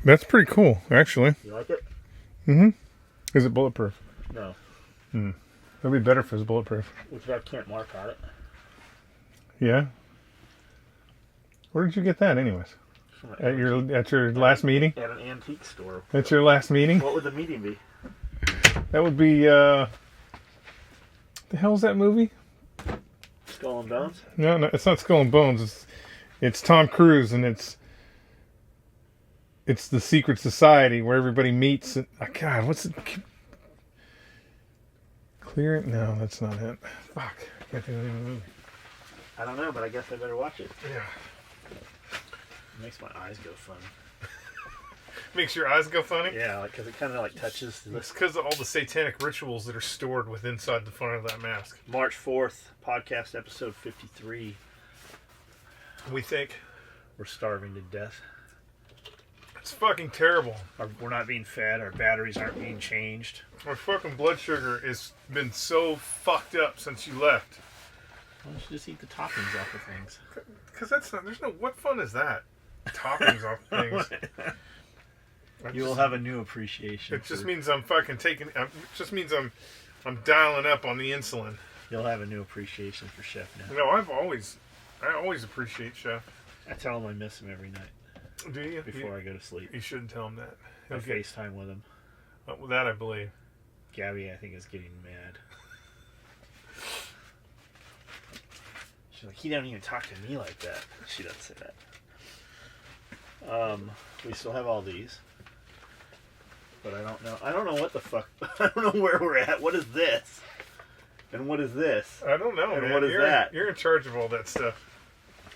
That's pretty cool, actually. You like it? Mm-hmm. Is it bulletproof? No. That'd be better if it was bulletproof. Which I can't mark on it. Yeah. Where did you get that, anyways? At your last meeting? At an antique store. At your last meeting? What would the meeting be? That would be, the hell's that movie? Skull and Bones? No, it's not Skull and Bones. It's Tom Cruise, and it's the secret society where everybody meets. And, God, what's it? Clear it? No, that's not it. Fuck. I can't think of the name of the movie. I don't know, but I guess I better watch it. Yeah. It makes my eyes go funny. Makes your eyes go funny? Yeah, because it kind of like touches. It's because of all the satanic rituals that are stored within inside the front of that mask. March 4th, podcast episode 53. We think. We're starving to death. It's fucking terrible. We're not being fed. Our batteries aren't being changed. Our fucking blood sugar has been so fucked up since you left. Why don't you just eat the toppings off of things? Because that's not. There's no. What fun is that? Toppings off things. You will have a new appreciation. It just means I'm fucking taking. It just means I'm dialing up on the insulin. You'll have a new appreciation for Chef now. No, I always appreciate Chef. I tell him I miss him every night. Do you? Before I go to sleep. You shouldn't tell him that. I FaceTime with him. Well, that I believe. Gabby, I think, is getting mad. She's like, he don't even talk to me like that. She doesn't say that. We still have all these. But I don't know. I don't know what the fuck. I don't know where we're at. What is this? And what is this? I don't know, and man. What is that? You're in charge of all that stuff.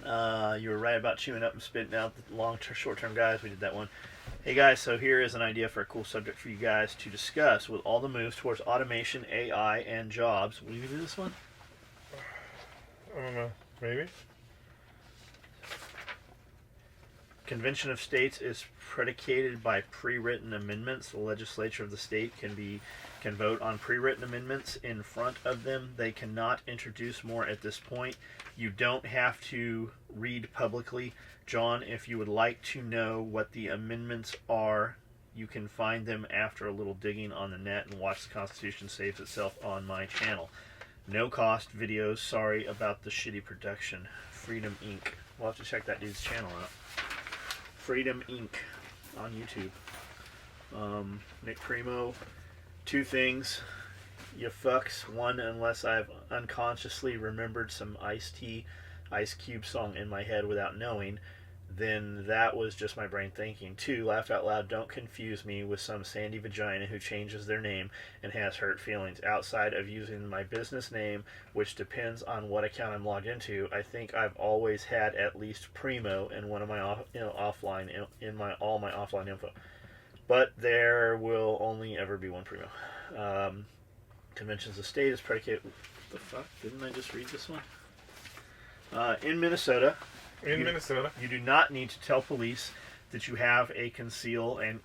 You were right about chewing up and spitting out the short-term guys. We did that one. Hey guys, so here is an idea for a cool subject for you guys to discuss. With all the moves towards automation, AI, and jobs. Will you do this one? I don't know. Maybe. Convention of States is predicated by pre-written amendments. The legislature of the state can vote on pre-written amendments in front of them. They cannot introduce more at this point. You don't have to read publicly. John, if you would like to know what the amendments are, you can find them after a little digging on the net and watch The Constitution Saves Itself on my channel. No cost videos. Sorry about the shitty production. Freedom Inc. We'll have to check that dude's channel out. Freedom Inc. on YouTube. Nick Primo. Two things. You fucks. One, unless I've unconsciously remembered some Ice-T, Ice Cube song in my head without knowing, then that was just my brain thinking. Two, laugh out loud, don't confuse me with some sandy vagina who changes their name and has hurt feelings. Outside of using my business name, which depends on what account I'm logged into, I think I've always had at least Primo in one of my offline in all my offline info. But there will only ever be one Primo. Conventions of State is predicated. What the fuck? Didn't I just read this one? In Minnesota. You do not need to tell police that you have a conceal and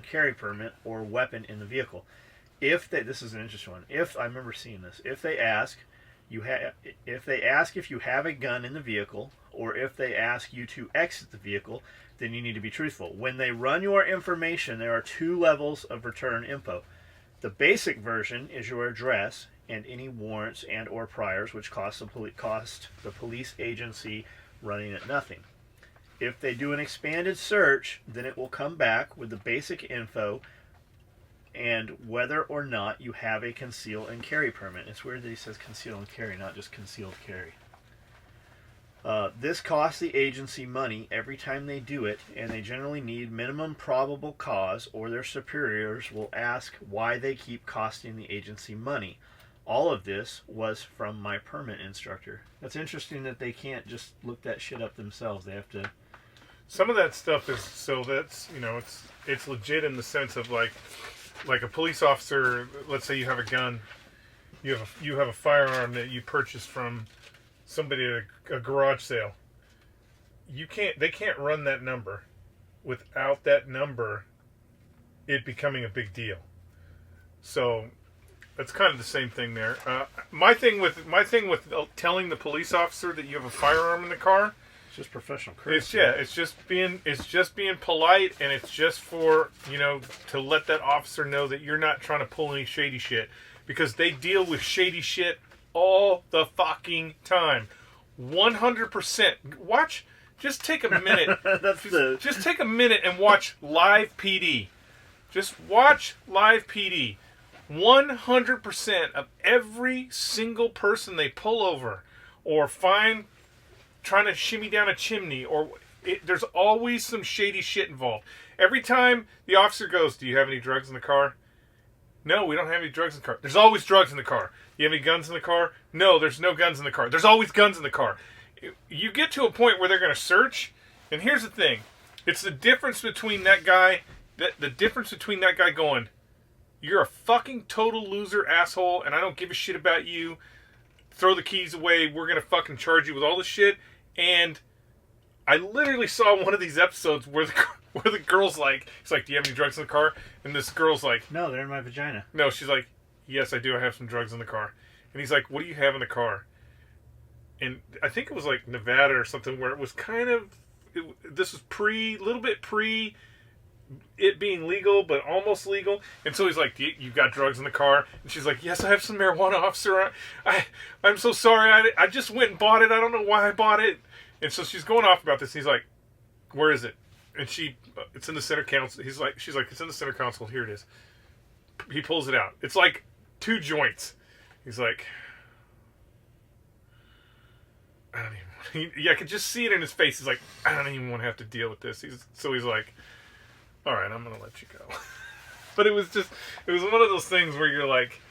carry permit or weapon in the vehicle. This is an interesting one. I remember seeing this. If they ask if you have a gun in the vehicle, or if they ask you to exit the vehicle, then you need to be truthful. When they run your information, there are two levels of return info. The basic version is your address and any warrants and or priors, which cost the police agency running at nothing. If they do an expanded search, then it will come back with the basic info and whether or not you have a conceal and carry permit. It's weird that he says conceal and carry, not just concealed carry. This costs the agency money every time they do it, and they generally need minimum probable cause, or their superiors will ask why they keep costing the agency money. All of this was from my permit instructor. That's interesting that they can't just look that shit up themselves. They have to. Some of that stuff is it's legit in the sense of like a police officer. Let's say you have a gun, you have a firearm that you purchased from somebody at a garage sale. They can't run that number without that number it becoming a big deal. So that's kind of the same thing there. My thing with telling the police officer that you have a firearm in the car It's just professional courtesy. It's just being polite, and it's just for, to let that officer know that you're not trying to pull any shady shit, because they deal with shady shit all the fucking time. 100%. Watch. Just take a minute. Just take a minute and watch Live PD. Just watch Live PD. 100% of every single person they pull over or find trying to shimmy down a chimney, there's always some shady shit involved. Every time the officer goes, "Do you have any drugs in the car?" "No, we don't have any drugs in the car." "There's always drugs in the car." "You have any guns in the car?" "No, there's no guns in the car." "There's always guns in the car." You get to a point where they're going to search, and here's the thing. It's the difference between that guy, the difference between that guy going, "You're a fucking total loser, asshole, and I don't give a shit about you. Throw the keys away. We're going to fucking charge you with all this shit." And I literally saw one of these episodes where the girl's like, he's like, "Do you have any drugs in the car?" And this girl's like, "No, they're in my vagina." No, she's like, "Yes, I do. I have some drugs in the car." And he's like, "What do you have in the car?" And I think it was like Nevada or something, where it was kind of, this was little bit pre it being legal, but almost legal. And so he's like, "You got drugs in the car?" And she's like, "Yes, I have some marijuana, officer. I'm so sorry. I just went and bought it. I don't know why I bought it." And so she's going off about this. He's like, "Where is it?" And it's in the center console. She's like, "It's in the center console. Here it is." He pulls it out. It's like 2 joints. He's like, "I don't even." I could just see it in his face. He's like, "I don't even want to have to deal with this." He's like, "All right, I'm going to let you go." But it was one of those things where you're like,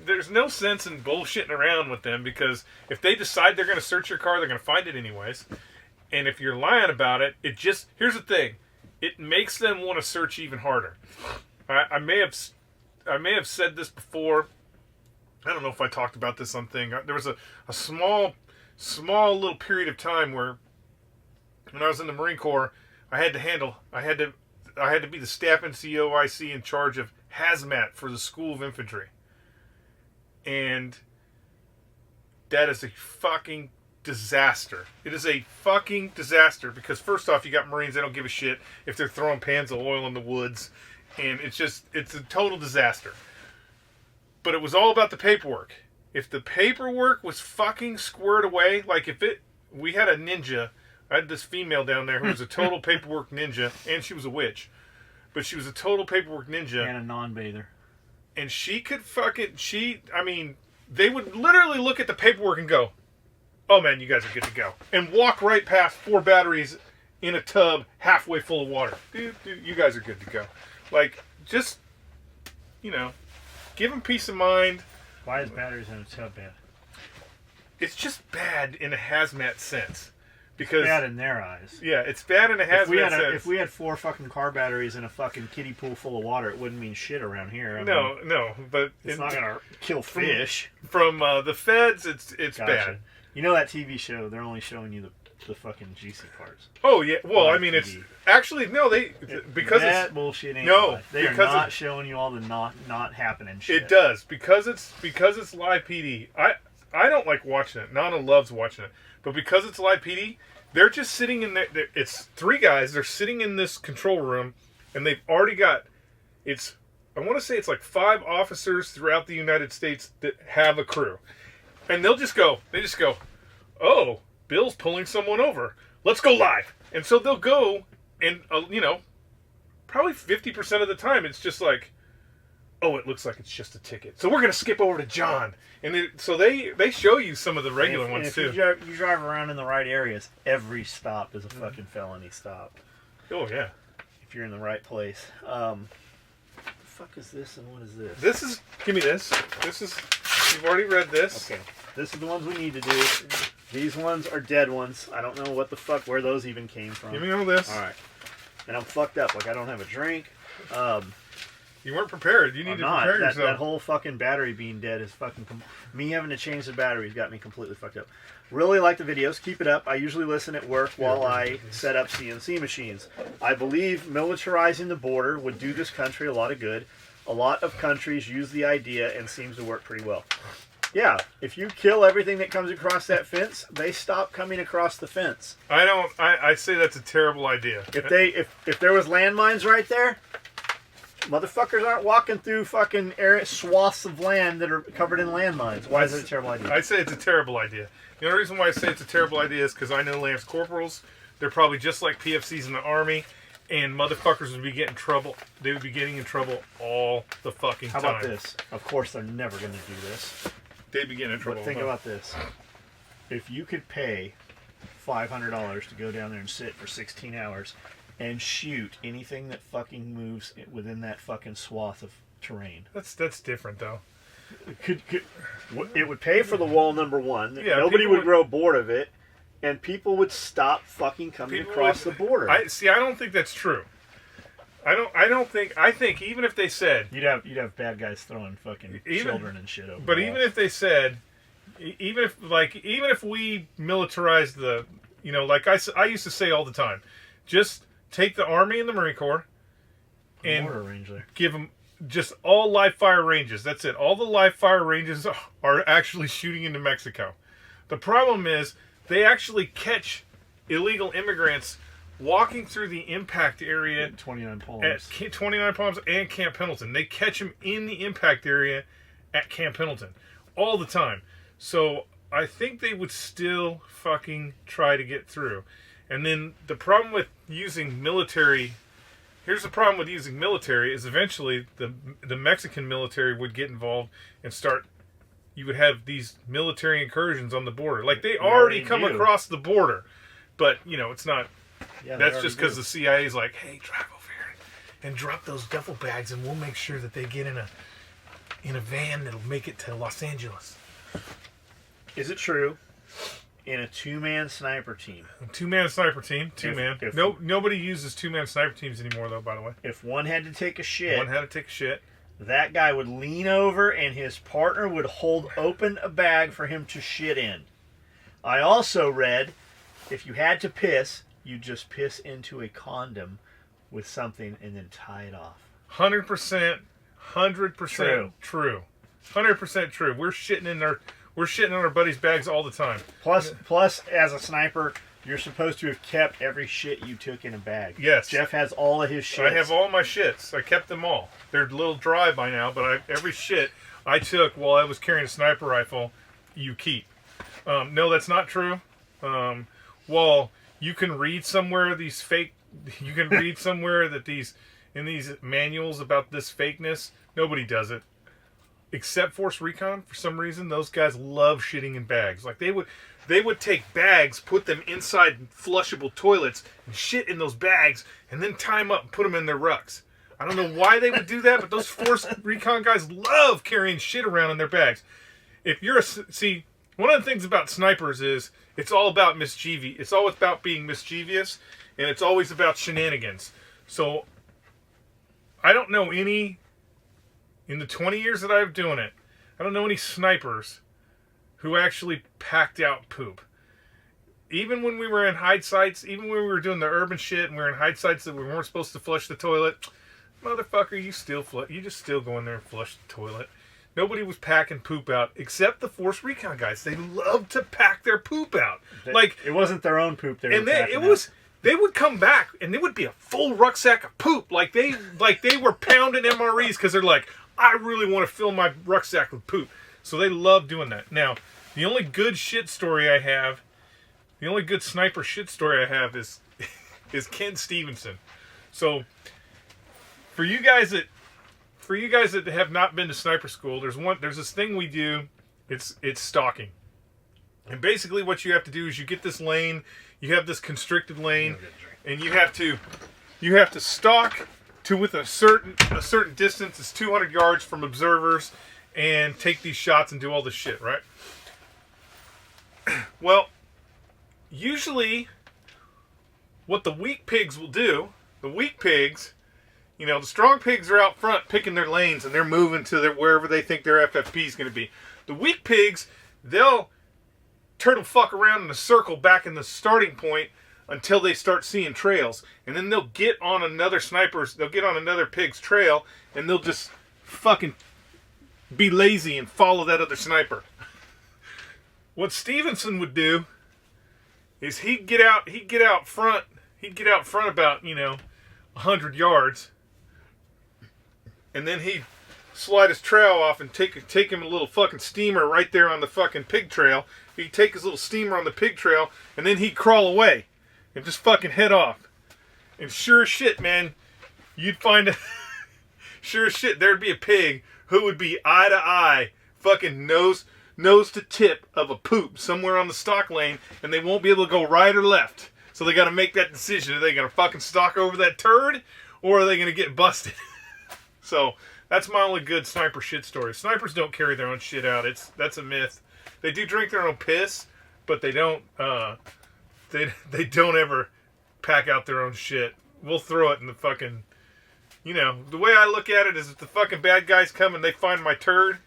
there's no sense in bullshitting around with them, because if they decide they're going to search your car, they're going to find it anyways. And if you're lying about it, here's the thing. It makes them want to search even harder. I may have said this before. I don't know if I talked about this on thing. There was a small little period of time where, when I was in the Marine Corps, I had to be the staff NCOIC in charge of hazmat for the School of Infantry. And that is a fucking disaster. It is a fucking disaster, because first off, you got Marines, they don't give a shit if they're throwing pans of oil in the woods, and it's a total disaster. But it was all about the paperwork. If the paperwork was fucking squared away, like we had a ninja. I had this female down there who was a total paperwork ninja, and she was a witch. But she was a total paperwork ninja. And a non-bather. And she could they would literally look at the paperwork and go, "Oh man, you guys are good to go." And walk right past 4 batteries in a tub halfway full of water. Dude, you guys are good to go. Like, just, give them peace of mind. Why is batteries in a tub bad? It's just bad in a hazmat sense. Because, bad in their eyes. Yeah, it's bad in a hazmat sense. If we had 4 fucking car batteries in a fucking kiddie pool full of water, it wouldn't mean shit around here. No, but it's not gonna kill fish. From the feds, it's gotcha. Bad. You know that TV show? They're only showing you the fucking juicy parts. Oh yeah, well I mean, it's actually because that bullshit ain't they are not showing you all the not happening shit. It does, because it's Live PD. I don't like watching it. Nana loves watching it. But because it's Live PD, they're just sitting in there. It's 3 guys. They're sitting in this control room, and they've already got, I want to say it's like 5 officers throughout the United States that have a crew. And they just go, "Oh, Bill's pulling someone over. Let's go live." And so they'll go, and, probably 50% of the time, it's just like, "Oh, it looks like it's just a ticket. So we're going to skip over to John." And so they show you some of the regular ones, if too. You drive around in the right areas, every stop is a fucking felony stop. Oh, yeah. If you're in the right place. What the fuck is this and what is this? Give me this. You've already read this. Okay. This is the ones we need to do. These ones are dead ones. I don't know where those even came from. Give me all this. Alright. And I'm fucked up. Like, I don't have a drink. You weren't prepared. You need to prepare yourself. That whole fucking battery being dead is fucking... me having to change the batteries got me completely fucked up. Really like the videos. Keep it up. I usually listen at work while I set up CNC machines. I believe militarizing the border would do this country a lot of good. A lot of countries use the idea and seems to work pretty well. Yeah, if you kill everything that comes across that fence, they stop coming across the fence. I say that's a terrible idea. If there was landmines right there, motherfuckers aren't walking through fucking swaths of land that are covered in landmines. Why is it a terrible idea? I say it's a terrible idea. The only reason why I say it's a terrible idea is because I know Lance Corporals. They're probably just like PFCs in the Army, and motherfuckers would be getting in trouble. They would be getting in trouble all the fucking time. How about this? Of course, they're never going to do this. They'd be getting in trouble. But think about this. If you could pay $500 to go down there and sit for 16 hours and shoot anything that fucking moves within that fucking swath of terrain. That's different, though. It would pay for the wall, number one. Yeah, nobody would grow bored of it, and people would stop fucking coming across the border. I don't think that's true. I think even if they said you'd have bad guys throwing fucking children and shit over. But even if they said, even if we militarized the, like I used to say all the time, just take the Army and the Marine Corps and give them just all live fire ranges. That's it. All the live fire ranges are actually shooting into Mexico. The problem is they actually catch illegal immigrants walking through the impact area at 29 Palms. At 29 Palms and Camp Pendleton. They catch them in the impact area at Camp Pendleton all the time. So I think they would still fucking try to get through. And then the problem with using military... Here's the problem with using military is eventually the Mexican military would get involved and start... You would have these military incursions on the border. Like, they already come across the border. But, it's not... Yeah, that's just because the CIA is like, hey, drive over here and drop those duffel bags and we'll make sure that they get in a van that'll make it to Los Angeles. Is it true? In a two-man sniper team. Two-man sniper team. Two-man. Nobody uses two-man sniper teams anymore, though, by the way. If one had to take a shit... That guy would lean over and his partner would hold open a bag for him to shit in. I also read, if you had to piss, you just piss into a condom with something and then tie it off. 100% true. 100% true. We're shitting in our buddies' bags all the time. Plus, as a sniper, you're supposed to have kept every shit you took in a bag. Yes. Jeff has all of his shit. I have all my shits. I kept them all. They're a little dry by now, but every shit I took while I was carrying a sniper rifle, you keep. No, that's not true. Well, you can read somewhere you can read somewhere that in these manuals about this fakeness, nobody does it. Except Force Recon, for some reason, those guys love shitting in bags. Like, they would take bags, put them inside flushable toilets, and shit in those bags, and then tie them up and put them in their rucks. I don't know why they would do that, but those Force Recon guys love carrying shit around in their bags. One of the things about snipers is it's all about mischievous. It's always about being mischievous, and it's always about shenanigans. So, I don't know any... In the 20 years that I've doing it, I don't know any snipers who actually packed out poop. Even when we were in hide sites, even when we were doing the urban shit and we were in hide sites that we weren't supposed to flush the toilet, motherfucker, you just still go in there and flush the toilet. Nobody was packing poop out except the Force Recon guys. They love to pack their poop out. It wasn't their own poop. They would come back and it would be a full rucksack of poop. Like they were pounding MREs because they're like, I really want to fill my rucksack with poop. So they love doing that. Now, the only good shit story I have, the only good sniper shit story I have is Ken Stevenson. So for you guys that have not been to sniper school, there's this thing we do. It's stalking. And basically what you have to do is you get this lane, you have this constricted lane, and you have to stalk to with a certain distance. It's 200 yards from observers, and take these shots and do all this shit, right? Well, usually what the weak pigs will do, the strong pigs are out front picking their lanes and they're moving to wherever they think their FFP is going to be. The weak pigs, they'll turtle fuck around in a circle back in the starting point until they start seeing trails, and then they'll get on another pig's trail, and they'll just fucking be lazy and follow that other sniper. What Stevenson would do is he'd get out front about, 100 yards, and then he'd slide his trowel off and take him a little fucking steamer right there on the fucking pig trail. He'd take his little steamer on the pig trail, and then he'd crawl away and just fucking head off. And sure as shit, man, you'd find sure as shit, there'd be a pig who would be eye to eye, fucking nose to tip of a poop somewhere on the stock lane, and they won't be able to go right or left. So they got to make that decision. Are they going to fucking stalk over that turd, or are they going to get busted? So that's my only good sniper shit story. Snipers don't carry their own shit out. That's a myth. They do drink their own piss, but they don't. They don't ever pack out their own shit. We'll throw it in the fucking. The way I look at it is, if the fucking bad guys come and they find my turd,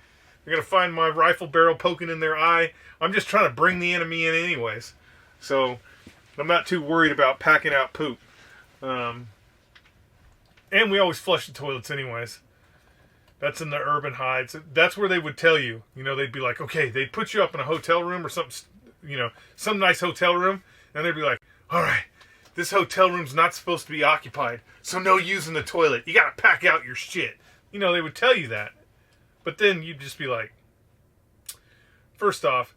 they're gonna find my rifle barrel poking in their eye. I'm just trying to bring the enemy in anyways. So I'm not too worried about packing out poop. And we always flush the toilets anyways. That's in the urban hides. That's where they would tell you. They'd be like, okay, they'd put you up in a hotel room or something, some nice hotel room, and they'd be like, all right, this hotel room's not supposed to be occupied, so no using the toilet. You gotta pack out your shit. They would tell you that. But then you'd just be like, first off,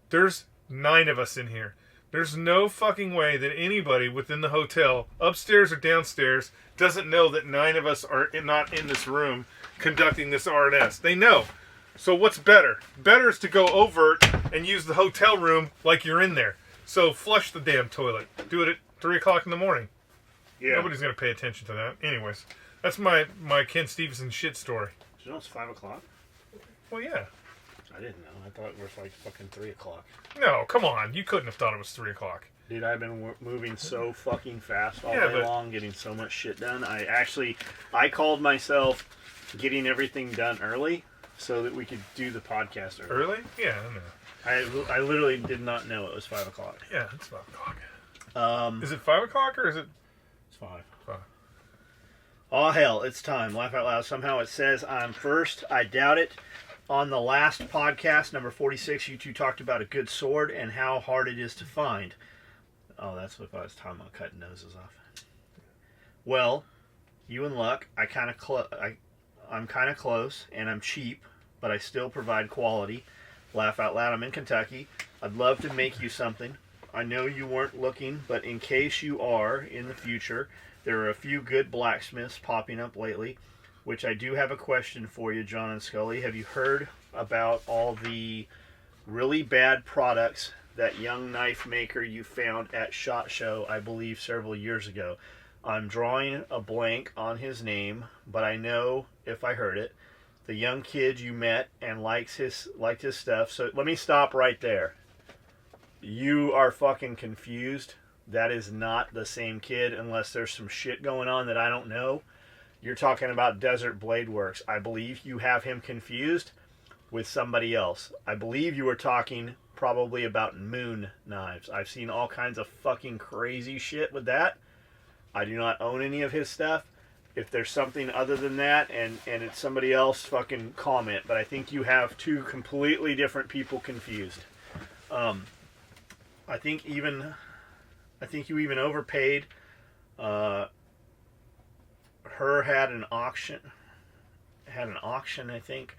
there's 9 of us in here. There's no fucking way that anybody within the hotel, upstairs or downstairs, doesn't know that 9 of us are not in this room conducting this RNS. They know. So what's better? Better is to go overt and use the hotel room like you're in there. So flush the damn toilet. Do it at 3 o'clock in the morning. Yeah. Nobody's going to pay attention to that. Anyways, that's my Ken Stevenson shit story. Did you know it's 5 o'clock? Well, yeah. I didn't know. I thought it was like fucking 3 o'clock. No, come on. You couldn't have thought it was 3 o'clock. Dude, I've been moving so fucking fast all day long, getting so much shit done. I called myself getting everything done early so that we could do the podcast early. Early? Yeah, I know. I literally did not know it was 5 o'clock. Yeah, it's 5 o'clock. Is it 5 o'clock or is it? It's 5. 5. Oh, hell, it's time. Laugh out loud. Somehow it says I'm first. I doubt it. On the last podcast, number 46, you two talked about a good sword and how hard it is to find. Oh, that's what I was talking about, cutting noses off. Well, you and Luck, I'm kind of close, and I'm cheap, but I still provide quality. Laugh out loud. I'm in Kentucky. I'd love to make you something. I know you weren't looking, but in case you are in the future, there are a few good blacksmiths popping up lately, which I do have a question for you, John and Skully. Have you heard about all the really bad products that young knife maker you found at SHOT Show, I believe, several years ago? I'm drawing a blank on his name, but I know if I heard it. The young kid you met and liked his stuff. So let me stop right there. You are fucking confused. That is not the same kid unless there's some shit going on that I don't know. You're talking about Desert Blade Works. I believe you have him confused with somebody else. I believe you were talking probably about Moon knives. I've seen all kinds of fucking crazy shit with that. I do not own any of his stuff. If there's something other than that and it's somebody else, fucking comment. But I think you have 2 completely different people confused. I think you even overpaid. Her had an auction, I think.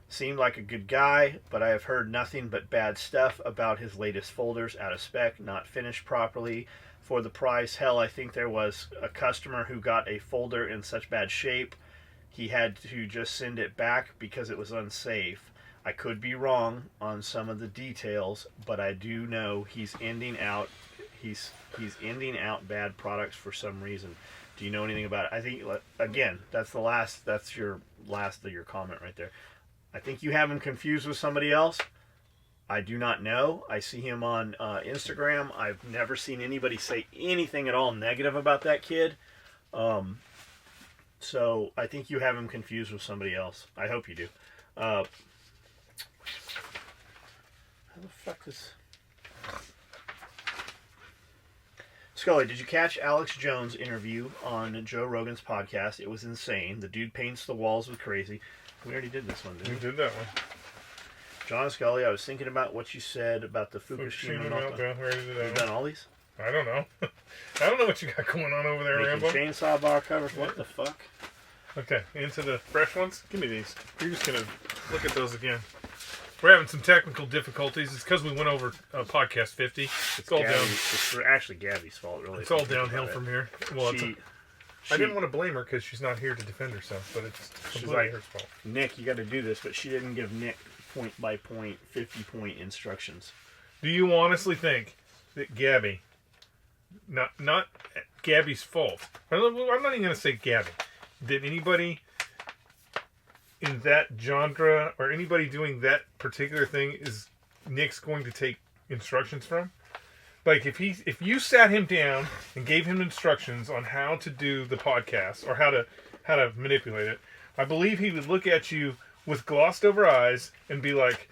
Seemed like a good guy, but I have heard nothing but bad stuff about his latest folders, out of spec, not finished properly for the price. Hell, I think there was a customer who got a folder in such bad shape he had to just send it back because it was unsafe. I could be wrong on some of the details, but I do know he's ending out bad products for some reason. Do you know anything about it? I think, again, that's your last of your comment right there. I think you have him confused with somebody else. I do not know. I see him on Instagram. I've never seen anybody say anything at all negative about that kid. So I think you have him confused with somebody else. I hope you do. How the fuck is... Skully, did you catch Alex Jones' interview on Joe Rogan's podcast? It was insane. The dude paints the walls with crazy. We already did this one, didn't we? We did that one. John Skully, I was thinking about what you said about the Fukushima meltdown. Ready today. You've done all these? I don't know. I don't know what you got going on over there, Making Rambo. chainsaw bar covers. What the fuck? Okay, into the fresh ones. Give me these. You're just gonna look at those again. We're having some technical difficulties. It's because we went over podcast 50. It's all down. It's actually Gabby's fault, really. It's all downhill from here. Well, I didn't want to blame her because she's not here to defend herself, but it's completely her fault. Nick, you got to do this, but she didn't give Nick point by point, 50-point instructions. Do you honestly think that Gabby, not Gabby's fault? I'm not even going to say Gabby. Did anybody in that genre or anybody doing that particular thing is Nick's going to take instructions from? Like if you sat him down and gave him instructions on how to do the podcast or how to manipulate it, I believe he would look at you with glossed over eyes and be like,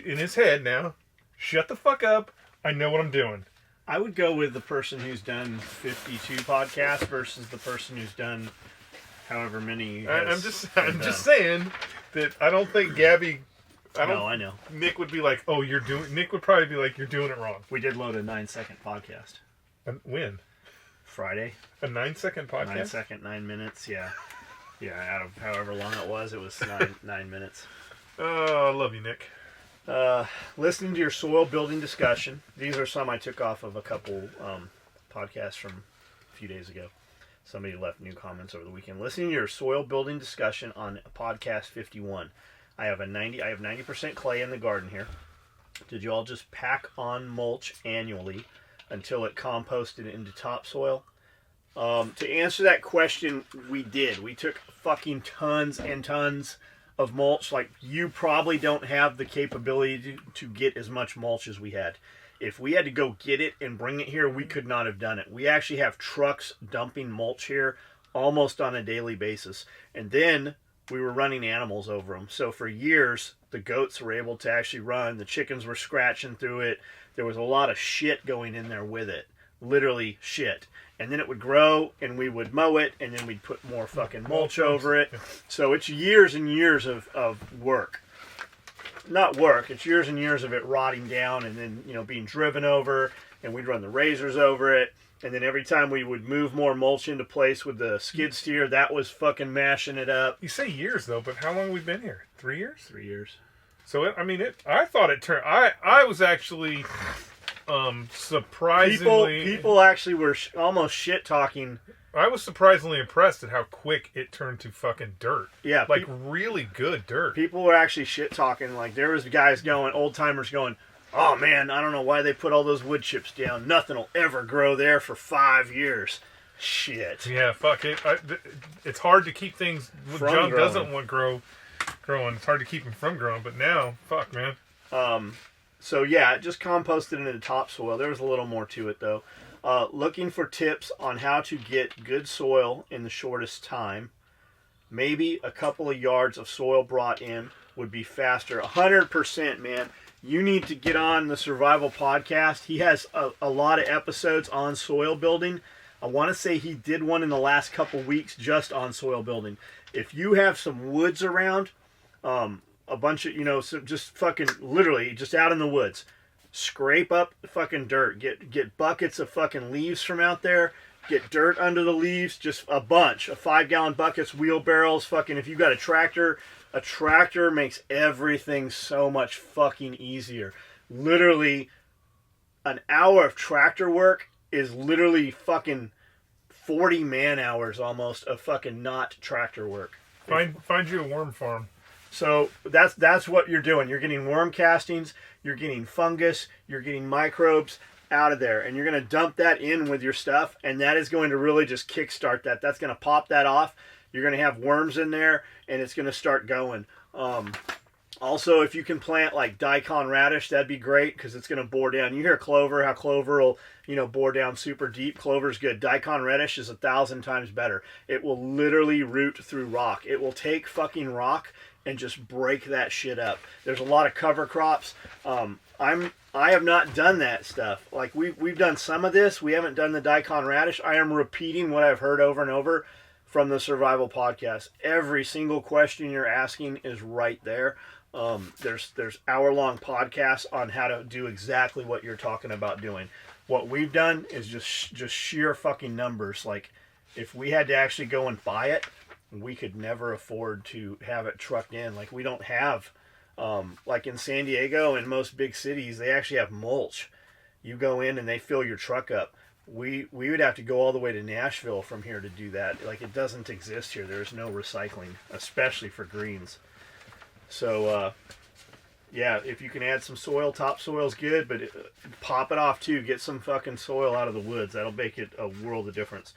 in his head now, shut the fuck up. I know what I'm doing. I would go with the person who's done 52 podcasts versus the person who's done however many. I'm just saying that I don't think Gabby. I know. Nick would be like, "Oh, you're doing." Nick would probably be like, "You're doing it wrong." We did load a 9-second podcast. When? Friday. A 9-second podcast. 9 second, 9 minutes. Yeah. Out of however long it was 9 minutes. Oh, I love you, Nick. Listening to your soil building discussion. These are some I took off of a couple podcasts from a few days ago. Somebody left new comments over the weekend. Listening to your soil building discussion on podcast 51. I have 90% clay in the garden here. Did you all just pack on mulch annually until it composted into topsoil? To answer that question, we did. We took fucking tons and tons of mulch. Like, you probably don't have the capability to get as much mulch as we had. If we had to go get it and bring it here, we could not have done it. We actually have trucks dumping mulch here almost on a daily basis. And then we were running animals over them. So for years, the goats were able to actually run. The chickens were scratching through it. There was a lot of shit going in there with it. Literally shit. And then it would grow, and we would mow it, and then we'd put more fucking mulch over it. So it's years and years of work. Not work, it's years and years of it rotting down and then, being driven over, and we'd run the razors over it. And then every time we would move more mulch into place with the skid steer, that was fucking mashing it up. You say years, though, but how long have we been here? 3 years? 3 years. So, I thought it turned... I was actually surprisingly... People actually were almost shit-talking. I was surprisingly impressed at how quick it turned to fucking dirt. Yeah. Like, really good dirt. People were actually shit-talking. Like, there was guys old-timers going... Oh, man, I don't know why they put all those wood chips down. Nothing will ever grow there for 5 years. Shit. Yeah, fuck it. It's hard to keep things... John doesn't want growing. It's hard to keep them from growing, but now, fuck, man. So, yeah, it just composted into the topsoil. There was a little more to it, though. Looking for tips on how to get good soil in the shortest time. Maybe a couple of yards of soil brought in would be faster. 100%, man. You need to get on the Survival Podcast. He has a lot of episodes on soil building. I want to say he did one in the last couple weeks just on soil building. If you have some woods around, a bunch of, just fucking literally just out in the woods, scrape up the fucking dirt. Get buckets of fucking leaves from out there. Get dirt under the leaves. Just a bunch of 5-gallon buckets, wheelbarrows. Fucking, if you got a tractor makes everything so much fucking easier. Literally, an hour of tractor work is literally fucking 40 man hours almost of fucking not tractor work. Find you a worm farm. So that's what you're doing. You're getting worm castings, you're getting fungus, you're getting microbes out of there, and you're going to dump that in with your stuff, and that is going to really just kickstart that. That's going to pop that off. You're going to have worms in there, and it's going to start going. Also, if you can plant like daikon radish, that'd be great because it's going to bore down. You hear clover, how clover will, bore down super deep. Clover's good. Daikon radish is 1,000 times better. It will literally root through rock. It will take fucking rock and just break that shit up. There's a lot of cover crops. I have not done that stuff. Like we've done some of this. We haven't done the daikon radish. I am repeating what I've heard over and over from the Survival Podcast. Every single question you're asking is right there. There's hour-long podcasts on how to do exactly what you're talking about doing. What we've done is just sheer fucking numbers. Like, if we had to actually go and buy it, we could never afford to have it trucked in. Like, we don't have, like in San Diego and most big cities, they actually have mulch. You go in and they fill your truck up. We would have to go all the way to Nashville from here to do that. Like, it doesn't exist here. There's no recycling, especially for greens. So, yeah, if you can add some soil, topsoil's good, but pop it off too. Get some fucking soil out of the woods. That'll make it a world of difference.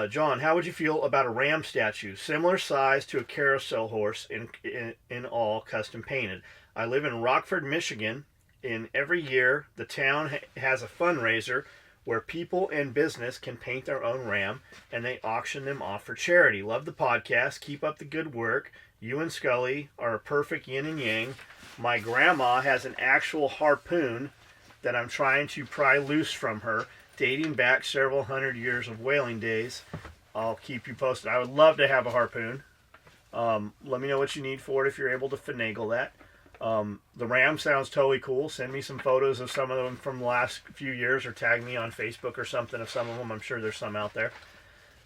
John, how would you feel about a ram statue, similar size to a carousel horse, in all custom painted? I live in Rockford, Michigan, and every year the town has a fundraiser where people and business can paint their own ram, and they auction them off for charity. Love the podcast. Keep up the good work. You and Skully are a perfect yin and yang. My grandma has an actual harpoon that I'm trying to pry loose from her, dating back several hundred years of whaling days. I'll keep you posted. I would love to have a harpoon. Let me know what you need for it if you're able to finagle that. The ram sounds totally cool. Send me some photos of some of them from the last few years, or tag me on Facebook or something of some of them. I'm sure there's some out there.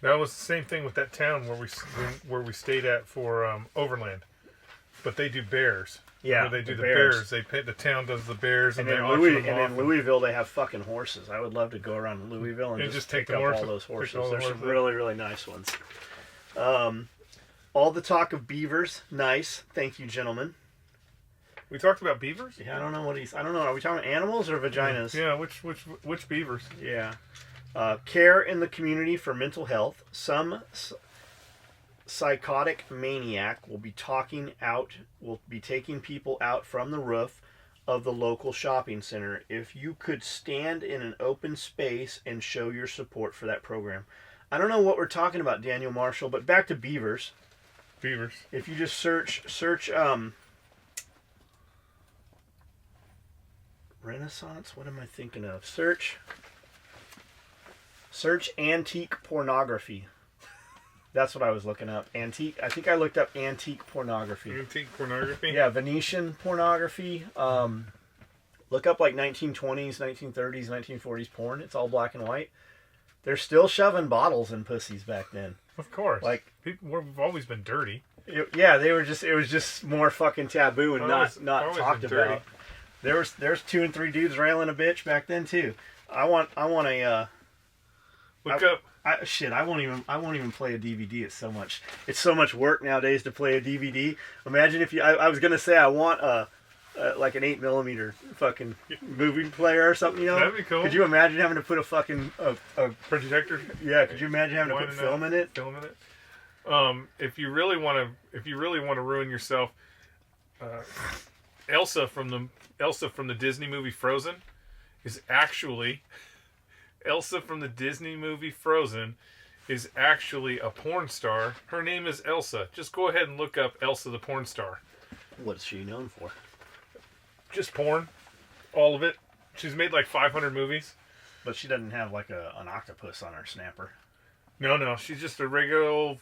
That was the same thing with that town where we stayed at for Overland, but they do bears. Yeah, where they do the bears. They pay, the town does the bears, and then in Louisville they have fucking horses. I would love to go around Louisville and just take up all those horses. There's some really, really nice ones. All the talk of beavers, nice. Thank you, gentlemen. We talked about beavers. Yeah, I don't know. Are we talking about animals or vaginas? Yeah, which beavers? Yeah. Care in the community for mental health. Some psychotic maniac will be taking people out from the roof of the local shopping center. If you could stand in an open space and show your support for that program. I don't know what we're talking about, Daniel Marshall, but back to beavers. Beavers. If you just search Renaissance, what am I thinking of? Search antique pornography. That's what I was looking up. Antique. I think I looked up antique pornography. Antique pornography? Yeah, Venetian pornography. Look up like 1920s, 1930s, 1940s porn. It's all black and white. They're still shoving bottles in pussies back then. Of course. Like, we've always been dirty. Yeah, they were just. It was just more fucking taboo and not talked about. There's 2 and 3 dudes railing a bitch back then too. I want a. Look up. I won't even play a DVD. It's so much work nowadays to play a DVD. Imagine if I was gonna say I want like an 8mm fucking movie player or something. You know, that'd be cool. Could you imagine having to put a fucking a projector? Yeah. Could you imagine having to put film in it? If you really want to ruin yourself, Elsa from the Disney movie Frozen is actually. Elsa from the Disney movie Frozen is actually a porn star. Her name is Elsa. Just go ahead and look up Elsa the porn star. What's she known for? Just porn. All of it. She's made like 500 movies. But she doesn't have like an octopus on her snapper. No. She's just a regular old...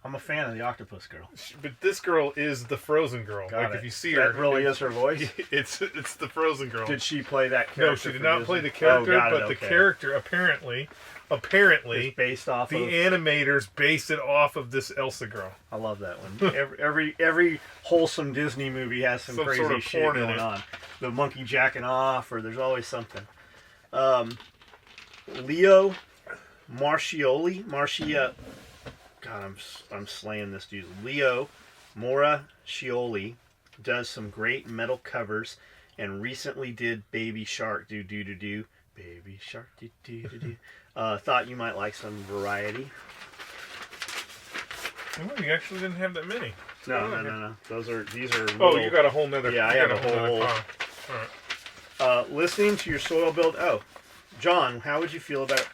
I'm a fan of the octopus girl. But this girl is the Frozen girl. If you see her... That really is her voice? It's the Frozen girl. Did she play that character? No, she did not play the character, the character apparently it's based off the animators based it off of this Elsa girl. I love that one. every wholesome Disney movie has some crazy sort of shit going on. The monkey jacking off, or there's always something. Leo Marcia. God, I'm slaying this dude. Leo Morascioli does some great metal covers, and recently did Baby Shark do Baby Shark do. Thought you might like some variety. Oh, you actually didn't have that many. No. These are. Oh, you got a whole nother. Yeah, I have a whole. All right. Listening to your soil build. Oh, John, how would you feel about?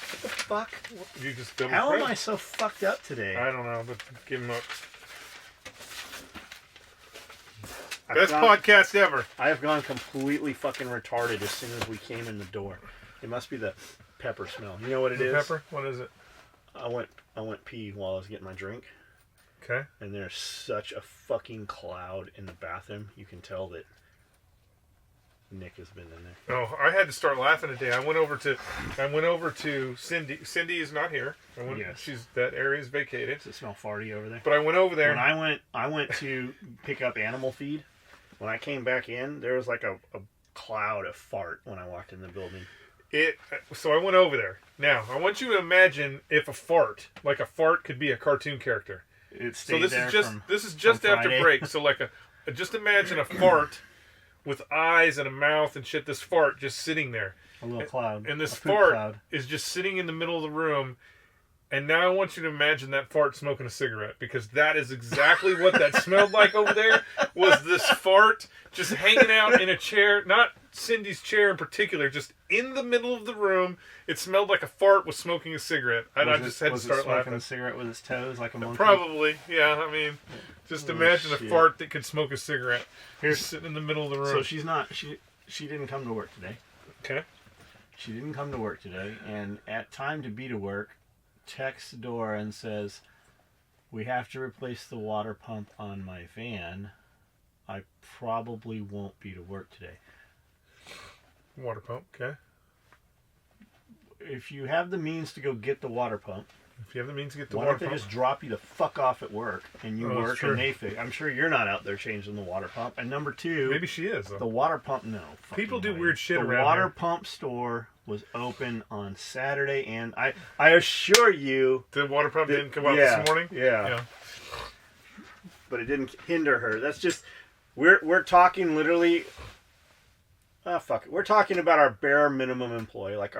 What the fuck? You just How am I so fucked up today? I don't know, but give him up. Best podcast ever. I have gone completely fucking retarded as soon as we came in the door. It must be the pepper smell. You know what it is? Pepper? What is it? I went pee while I was getting my drink. Okay. And there's such a fucking cloud in the bathroom. You can tell that Nick has been in there. Oh, I had to start laughing today. I went over to Cindy. Cindy is not here. Yes. That area is vacated. Does it smell farty over there? But I went over there. When I went to pick up animal feed. When I came back in, there was like a cloud of fart when I walked in the building. So I went over there. Now, I want you to imagine if a fart could be a cartoon character. This is just after break. So just imagine a fart with eyes and a mouth and shit. This fart just sitting there. A little cloud. And this fart is just sitting in the middle of the room. And now I want you to imagine that fart smoking a cigarette, because that is exactly what that smelled like over there. Was this fart just hanging out in a chair, not Cindy's chair in particular, just in the middle of the room. It smelled like a fart was smoking a cigarette. And I just had to start laughing. Was it smoking a cigarette with its toes like a monkey? Probably, yeah. I mean, just imagine a fart that could smoke a cigarette. Here's sitting in the middle of the room. So she didn't come to work today. Okay. She didn't come to work today, and at time to be to work, texts Dora and says, "We have to replace the water pump on my van. I probably won't be to work today." Water pump, okay. If you have the means to go get the water pump, why don't they just drop you the fuck off at work and you work and they fix? I'm sure you're not out there changing the water pump. And number two, maybe she is though. The water pump, no. People do weird shit around here. The water pump store was open on Saturday, and I assure you, the water pump didn't come out this morning. Yeah, but it didn't hinder her. That's just we're talking literally. Fuck it. We're talking about our bare minimum employee, like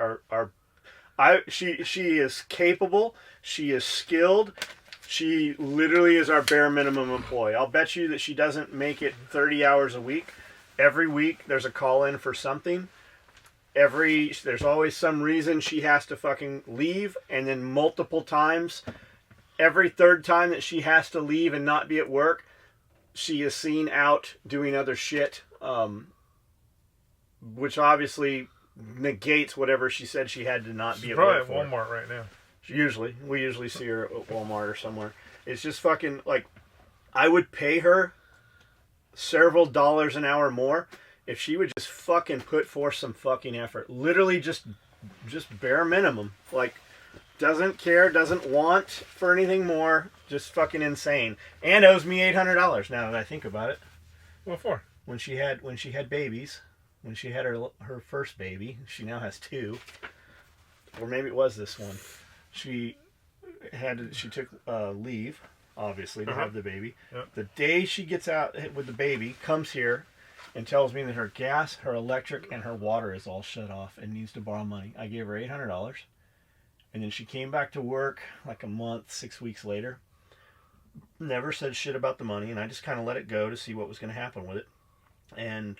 she is capable, she is skilled, she literally is our bare minimum employee. I'll bet you that she doesn't make it 30 hours a week. Every week there's a call in for something. There's always some reason she has to fucking leave, and then multiple times, every third time that she has to leave and not be at work, she is seen out doing other shit, which obviously negates whatever she said she had to not be at work for. Probably at Walmart right now. We usually see her at Walmart or somewhere. It's just fucking like, I would pay her several dollars an hour more if she would just fucking put forth some fucking effort. Literally just bare minimum. Like, doesn't care, doesn't want for anything more. Just fucking insane. And owes me $800 now that I think about it. What for? When she had babies. When she had her first baby, she now has two, or maybe it was this one. She took leave, obviously, to have the baby. Yep. The day she gets out with the baby, comes here and tells me that her gas, her electric, and her water is all shut off and needs to borrow money. I gave her $800, and then she came back to work like a month, 6 weeks later. Never said shit about the money, and I just kind of let it go to see what was going to happen with it. And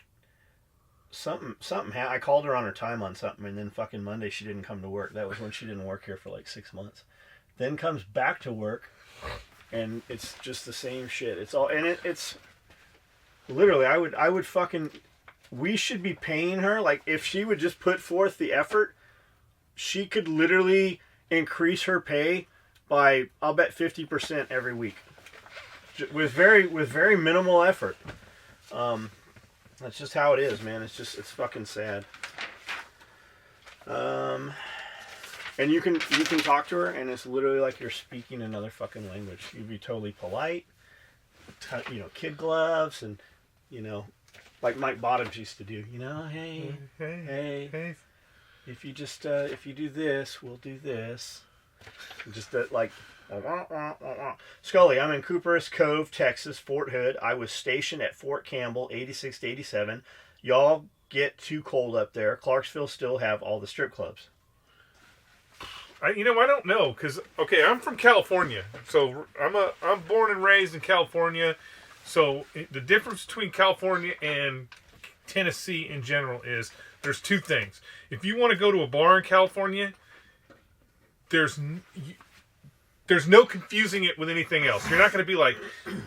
something I called her on her time on something, and then fucking Monday she didn't come to work. That was when she didn't work here for like 6 months. Then comes back to work, and it's just the same shit. It's all, and it's literally, I would fucking, we should be paying her. Like, if she would just put forth the effort, she could literally increase her pay by, I'll bet, 50% every week with very minimal effort. That's just how it is, man. It's fucking sad. And you can talk to her, and it's literally like you're speaking another fucking language. You'd be totally polite, kid gloves, and like Mike Bottoms used to do. Hey. If you just if you do this, we'll do this. Just that, like. Skully, I'm in Cooper's Cove, Texas, Fort Hood. I was stationed at Fort Campbell, 86 to 87. Y'all get too cold up there. Clarksville still have all the strip clubs. I don't know, because I'm from California, so I'm born and raised in California. So the difference between California and Tennessee in general is there's two things. If you want to go to a bar in California, there's no confusing it with anything else. You're not going to be like,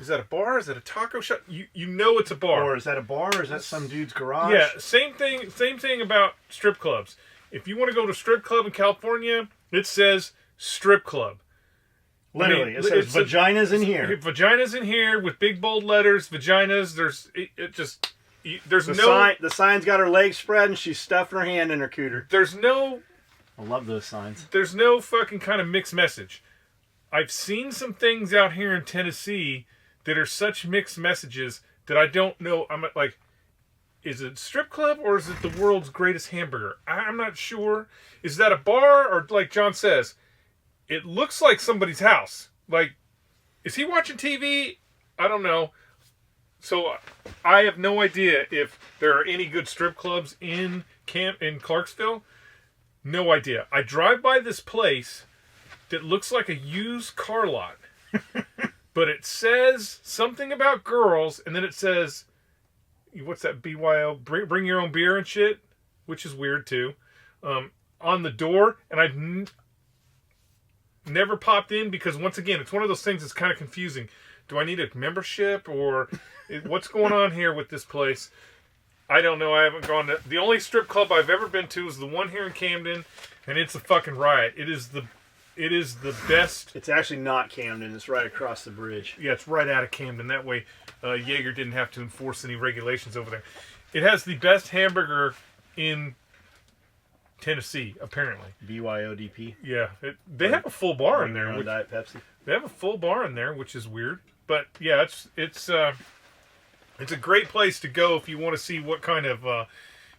is that a bar? Is that a taco shop? You know it's a bar. Or is that a bar? Or is that some dude's garage? Yeah, same thing about strip clubs. If you want to go to a strip club in California, it says strip club. Literally, it says vaginas in here. Vaginas in here with big bold letters. Vaginas. There's the sign's got her legs spread and she's stuffing her hand in her cooter. There's no. I love those signs. There's no fucking kind of mixed message. I've seen some things out here in Tennessee that are such mixed messages that I don't know. I'm like, is it a strip club or is it the world's greatest hamburger? I'm not sure. Is that a bar or, like John says, it looks like somebody's house. Like, is he watching TV? I don't know. So I have no idea if there are any good strip clubs in Clarksville. No idea. I drive by this place that looks like a used car lot. But it says something about girls, and then it says, what's that, BYO? Bring your own beer and shit, which is weird too. On the door, and I've never popped in because, once again, it's one of those things that's kind of confusing. Do I need a membership, or what's going on here with this place? I don't know. I haven't gone to... The only strip club I've ever been to is the one here in Camden, and it's a fucking riot. It is the best... It's actually not Camden. It's right across the bridge. Yeah, it's right out of Camden. That way, Jaeger didn't have to enforce any regulations over there. It has the best hamburger in Tennessee, apparently. BYODP. Yeah. They have a full bar in there. Diet Pepsi. They have a full bar in there, which is weird. But, yeah, it's a great place to go if you want to see what kind of...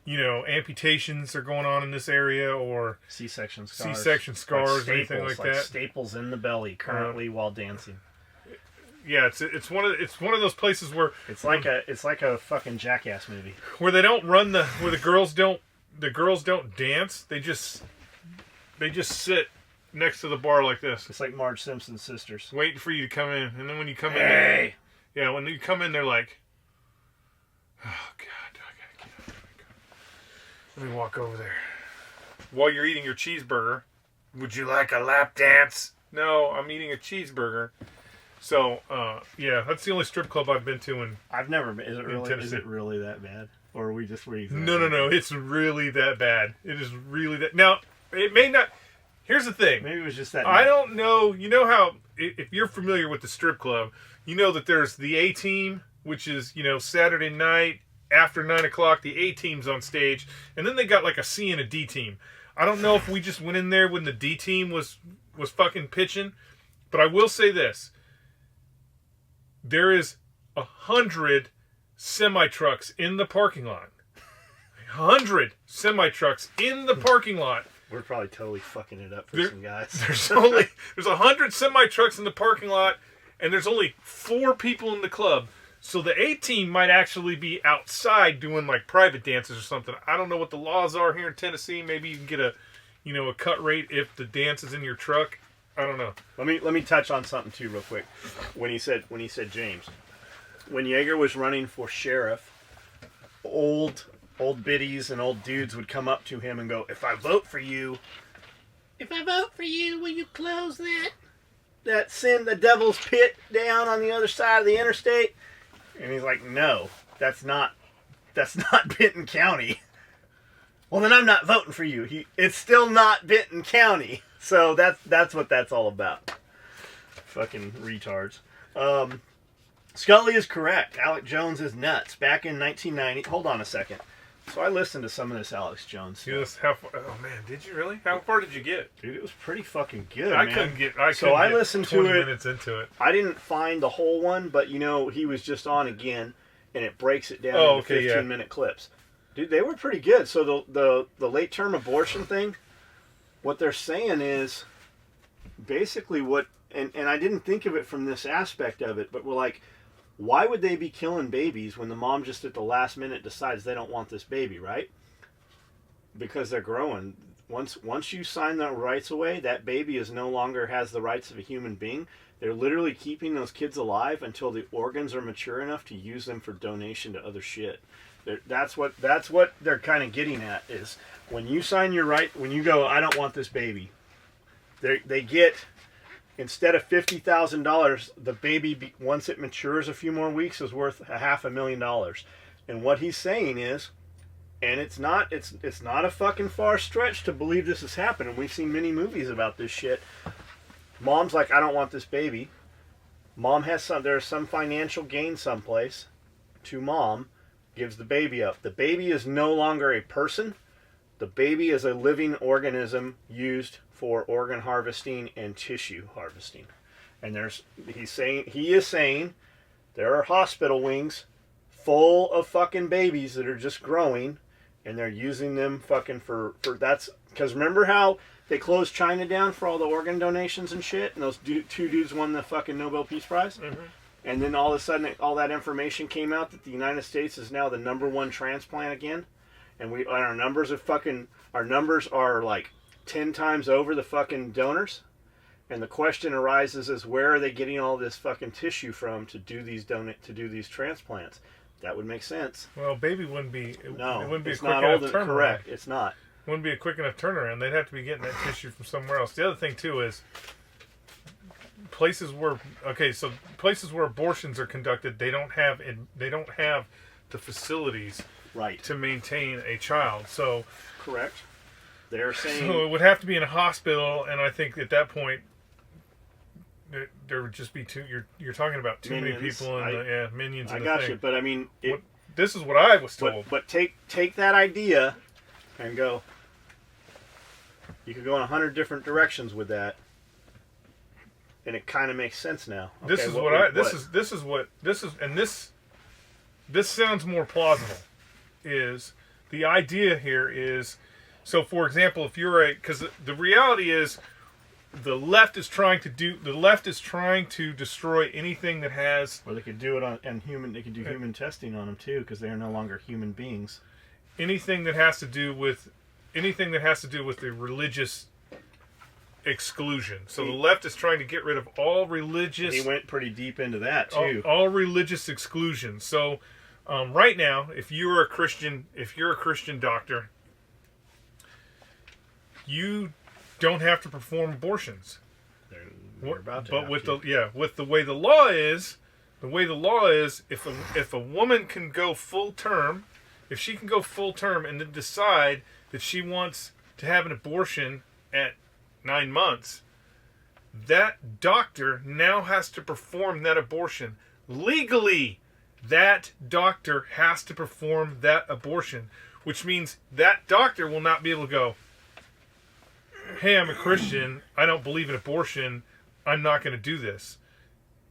amputations are going on in this area, or C-section scars, like anything like that. Staples in the belly currently while dancing. Yeah, it's one of those places where it's like a fucking Jackass movie where they don't run where the girls don't dance. They just sit next to the bar like this. It's like Marge Simpson's sisters, waiting for you to come in, and then when you come in, when you come in, they're like, oh god. Let me walk over there. While you're eating your cheeseburger, would you like a lap dance? No, I'm eating a cheeseburger. So, yeah, that's the only strip club I've been to I've never been. Is it really that bad? Or are we just reading? No. It's really that bad. It is really that. Now, it may not. Here's the thing. Maybe it was just that. I don't know. You know how, if you're familiar with the strip club, you know that there's the A team, which is, Saturday night. After 9 o'clock, the A team's on stage, and then they got like a C and a D team. I don't know if we just went in there when the D team was fucking pitching, but I will say this: there is 100 semi trucks in the parking lot. 100 semi trucks in the parking lot. We're probably totally fucking it up for some guys. There's 100 semi trucks in the parking lot, and there's only 4 people in the club. So the A team might actually be outside doing like private dances or something. I don't know what the laws are here in Tennessee. Maybe you can get a cut rate if the dance is in your truck. I don't know. Let me touch on something too real quick. When he said James, when Jaeger was running for sheriff, old biddies and old dudes would come up to him and go, "If I vote for you, will you close that send the devil's pit down on the other side of the interstate?" And he's like, "No, that's not Benton County." Well, then I'm not voting for you. It's still not Benton County. So that's what that's all about. Fucking retards. Skully is correct. Alex Jones is nuts. Back in 1990. Hold on a second. So I listened to some of this Alex Jones stuff. Yes, oh man, did you really? How far did you get? Dude, it was pretty fucking good, I man. couldn't get I listened to 20 it. minutes into it. I didn't find the whole one, but he was just on again, and it breaks it down into 15-minute clips. Dude, they were pretty good. So the late-term abortion thing, what they're saying is basically what, and I didn't think of it from this aspect of it, but we're like, why would they be killing babies when the mom just at the last minute decides they don't want this baby, right? Because they're growing. Once you sign the rights away, that baby no longer has the rights of a human being. They're literally keeping those kids alive until the organs are mature enough to use them for donation to other shit. That's what they're kind of getting at, is when you sign your right, when you go, I don't want this baby, they get, instead of $50,000, the baby, once it matures a few more weeks, is worth $500,000. And what he's saying is, and it's not a fucking far stretch to believe this has happened, and we've seen many movies about this shit. Mom's like, I don't want this baby. Mom has there's some financial gain someplace to mom, gives the baby up. The baby is no longer a person. The baby is a living organism used for organ harvesting and tissue harvesting. And he is saying there are hospital wings full of fucking babies that are just growing, and they're using them fucking for that's because remember how they closed China down for all the organ donations and shit, and those two dudes won the fucking Nobel Peace Prize? Mm-hmm. And then all of a sudden, all that information came out that the United States is now the #1 transplant again, and our numbers are like 10 times over the fucking donors. And the question arises is where are they getting all this fucking tissue from to do these transplants? That would make sense. Well, baby wouldn't be. It wouldn't be it's a quick not enough old. turnaround. Correct, it's not. Wouldn't be a quick enough turnaround. They'd have to be getting that tissue from somewhere else. The other thing too is places where abortions are conducted, they don't have the facilities right to maintain a child. So correct. They're saying so it would have to be in a hospital, and I think at that point there would just be you're talking about too many people and minions. I got you, but I mean this is what I was told. But take that idea and go. You could go in 100 different directions with that, and it kind of makes sense now. Okay, this sounds more plausible. Is the idea here is so? For example, if you're because the reality is the left is trying to destroy anything that has. Or they could do it on human. They could do human testing on them too, because they are no longer human beings. Anything that has to do with the religious exclusion. So the left is trying to get rid of all religious. He went pretty deep into that too. All religious exclusion. So right now, if you're a Christian doctor, you don't have to perform abortions. With the way the law is, if a woman can go full term. If she can go full term and then decide that she wants to have an abortion at 9 months, that doctor now has to perform that abortion. Legally, that doctor has to perform that abortion, which means that doctor will not be able to go, hey, I'm a Christian, I don't believe in abortion, I'm not going to do this.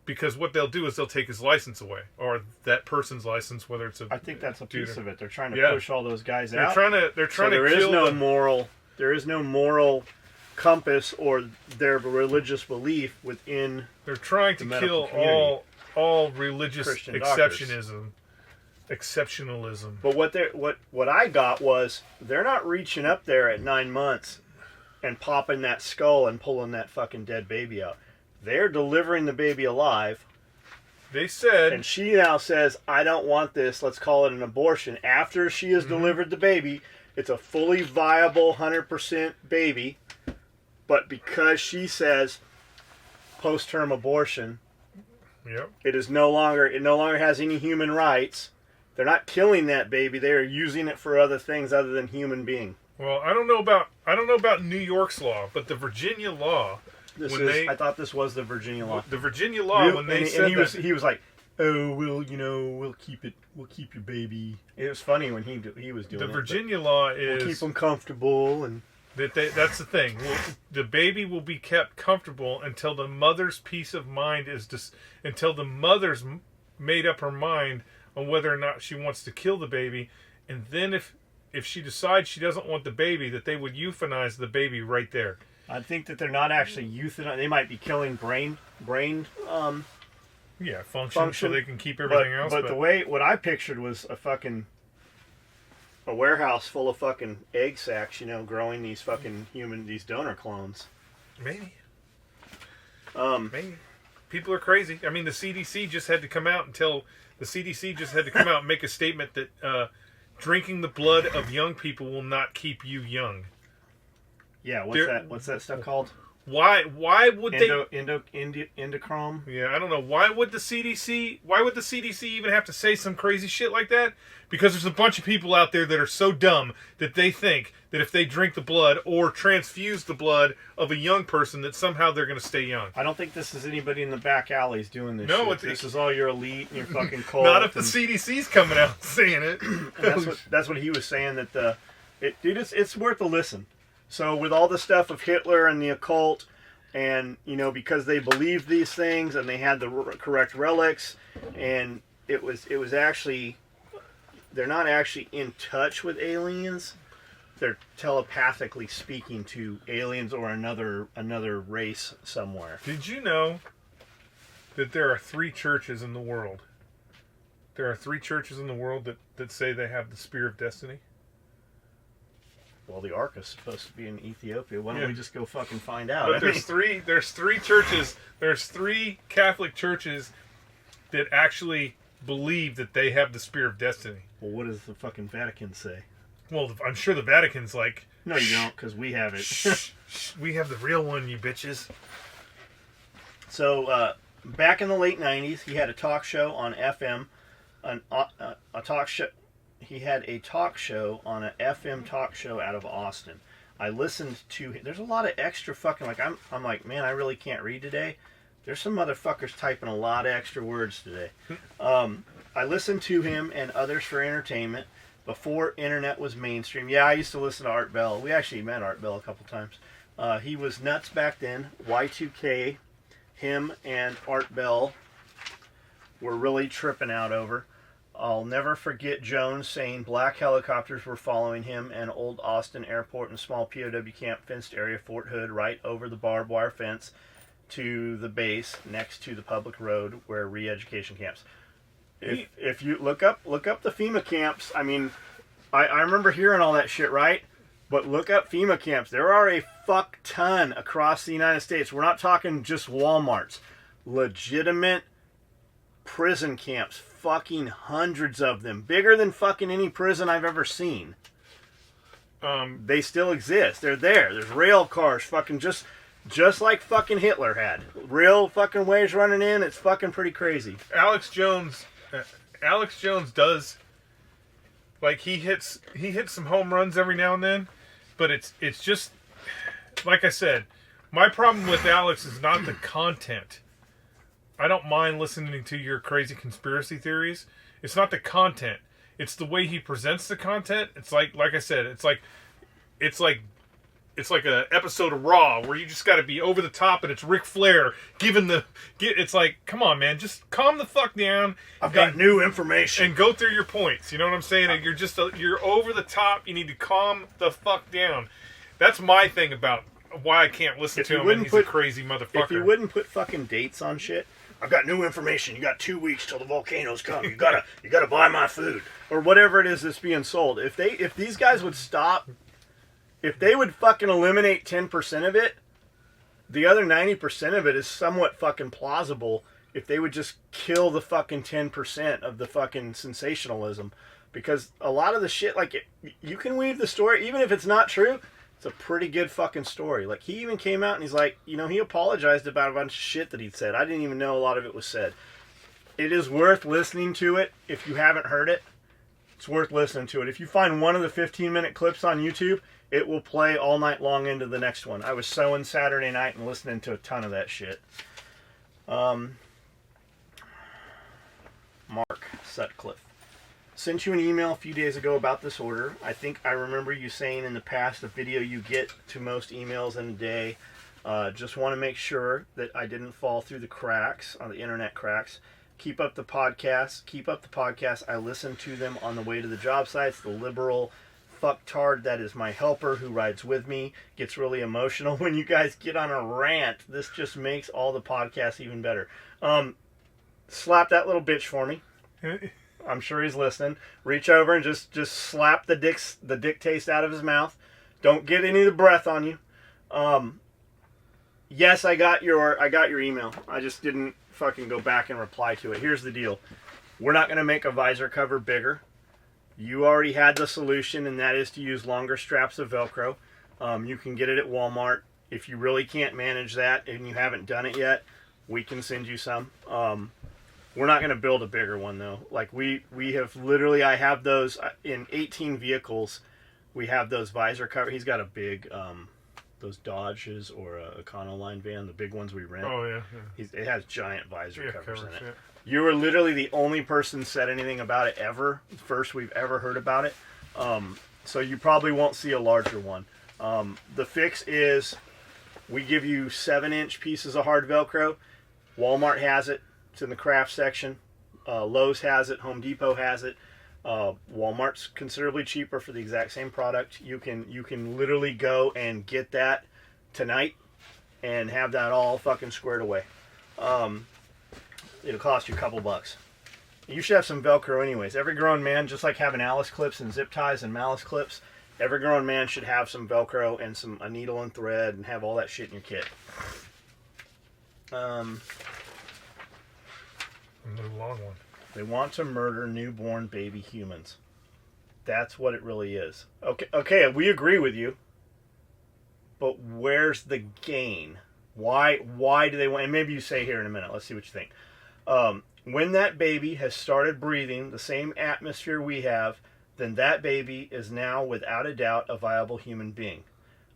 Because what they'll do is they'll take his license away, or that person's license, whether it's a. I think that's a piece of it. They're trying to push all those guys out. They're trying to. There is no moral compass or their religious belief within. They're trying to kill all religious exceptionalism. But what I got was they're not reaching up there at 9 months and popping that skull and pulling that fucking dead baby out. They're delivering the baby alive. They said... And she now says, I don't want this. Let's call it an abortion. After she has delivered the baby, it's a fully viable 100% baby. But because she says post-term abortion, it no longer has any human rights. They're not killing that baby. They are using it for other things other than human being. Well, I don't know about New York's law, but the Virginia law... I thought this was the Virginia law. The Virginia law, when they said he was like, oh, we'll keep your baby. It was funny when he was doing it. The Virginia law is... We'll keep them comfortable. And that's the thing. The baby will be kept comfortable until the mother's peace of mind until the mother's made up her mind on whether or not she wants to kill the baby. And then if she decides she doesn't want the baby, that they would euthanize the baby right there. I think that they're not actually euthanizing. They might be killing brain function so they can keep everything else. But what I pictured was a warehouse full of fucking egg sacs, growing these fucking these donor clones. Maybe. People are crazy. I mean, the CDC just had to come out and make a statement that drinking the blood of young people will not keep you young. Yeah, what's that stuff called? Why would Endochrome. Yeah, I don't know. Why would the CDC even have to say some crazy shit like that? Because there's a bunch of people out there that are so dumb that they think that if they drink the blood or transfuse the blood of a young person that somehow they're going to stay young. I don't think this is anybody in the back alleys doing this No, shit. This is all your elite and your fucking cult. Not if the CDC's coming out saying it. And that's what he was saying, that it's worth a listen. So with all the stuff of Hitler and the occult, and, you know, because they believed these things and they had the correct relics, and it was actually, they're not actually in touch with aliens. They're telepathically speaking to aliens or another race somewhere. Did you know that there are 3 churches in the world? There are 3 churches in the world that say they have the Spear of Destiny? Well, the Ark is supposed to be in Ethiopia. Why don't we just go fucking find out? But there's 3 churches. There's 3 Catholic churches that actually believe that they have the Spear of Destiny. Well, what does the fucking Vatican say? Well, I'm sure the Vatican's like, no, you don't, because we have it. We have the real one, you bitches. So, back in the late 90s, he had a talk show on FM, a talk show. He had a talk show on an FM talk show out of Austin. I listened to. There's a lot of extra fucking, like, I'm like, man, I really can't read today. There's some motherfuckers typing a lot of extra words today. I listened to him and others for entertainment before internet was mainstream. Yeah, I used to listen to Art Bell. We actually met Art Bell a couple times. He was nuts back then. Y2K, him and Art Bell were really tripping out over. I'll never forget Jones saying black helicopters were following him and Old Austin Airport and small POW camp fenced area, Fort Hood, right over the barbed wire fence to the base next to the public road where re-education camps. If you look up the FEMA camps, I mean, I remember hearing all that shit, right? But look up FEMA camps. There are a fuck ton across the United States. We're not talking just Walmarts. Legitimate prison camps. Fucking hundreds of them. Bigger than fucking any prison I've ever seen. They still exist. They're there. There's rail cars fucking just like fucking Hitler had. Real fucking waves running in. It's fucking pretty crazy. Alex Jones does, like, he hits some home runs every now and then, but it's just, like I said, my problem with Alex is not the content. I don't mind listening to your crazy conspiracy theories. It's not the content. It's the way he presents the content. It's like I said, it's like an episode of Raw where you just got to be over the top, and it's Ric Flair it's like, come on, man, just calm the fuck down. I've got new information and go through your points. You know what I'm saying? And you're over the top. You need to calm the fuck down. That's my thing about why I can't listen to him. And he's a crazy motherfucker. If you wouldn't put fucking dates on shit. I've got new information. You got 2 weeks till the volcanoes come. You gotta buy my food or whatever it is that's being sold. If these guys would stop, if they would fucking eliminate 10% of it, the other 90% of it is somewhat fucking plausible. If they would just kill the fucking 10% of the fucking sensationalism, because a lot of the shit, like, you can weave the story even if it's not true. It's a pretty good fucking story. Like, he even came out and he's like, you know, he apologized about a bunch of shit that he'd said. I didn't even know a lot of it was said. It is worth listening to it. If you haven't heard it, it's worth listening to it. If you find one of the 15-minute clips on YouTube, it will play all night long into the next one. I was sewing Saturday night and listening to a ton of that shit. Mark Sutcliffe. Sent you an email a few days ago about this order. I think I remember you saying in the past the video you get to most emails in a day. Just want to make sure that I didn't fall through the cracks, on the internet cracks. Keep up the podcast. Keep up the podcast. I listen to them on the way to the job sites. The liberal fucktard that is my helper who rides with me gets really emotional when you guys get on a rant. This just makes all the podcasts even better. Slap that little bitch for me. I'm sure he's listening. Reach over and just slap the dick taste out of his mouth. Don't get any of the breath on you. Yes, I got your email. I just didn't fucking go back and reply to it. Here's the deal. We're not going to make a visor cover bigger. You already had the solution, and that is to use longer straps of Velcro. You can get it at Walmart. If you really can't manage that and you haven't done it yet, we can send you some. We're not going to build a bigger one though. Like we have literally, I have those in 18 vehicles. We have those visor cover. He's got a big, those Dodges or a Econoline van, the big ones we rent. Oh yeah. It has giant visor covers in it. Yeah. You were literally the only person said anything about it ever. First we've ever heard about it. So you probably won't see a larger one. The fix is we give you 7-inch pieces of hard Velcro. Walmart has it. It's in the craft section. Lowe's has it. Home Depot has it. Walmart's considerably cheaper for the exact same product. You can literally go and get that tonight and have that all fucking squared away. It'll cost you a couple bucks. You should have some Velcro anyways. Every grown man, just like having Alice clips and zip ties and malice clips, every grown man should have some Velcro and a needle and thread and have all that shit in your kit. A new long one. They want to murder newborn baby humans. That's what it really is. Okay, we agree with you. But where's the gain? Why do they want... And maybe you say here in a minute. Let's see what you think. When that baby has started breathing the same atmosphere we have, then that baby is now, without a doubt, a viable human being.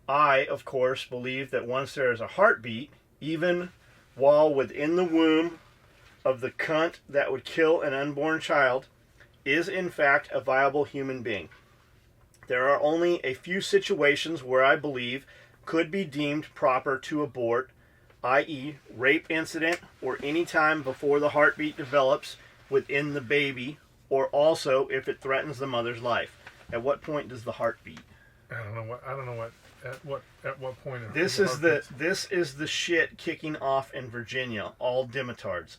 I, of course, believe that once there is a heartbeat, even while within the womb of the cunt that would kill an unborn child, is in fact a viable human being. There are only a few situations where I believe could be deemed proper to abort, i.e. rape incident or any time before the heartbeat develops within the baby, or also if it threatens the mother's life. At what point does the heart beat? I don't know at what point. This is the shit kicking off in Virginia, all demitards.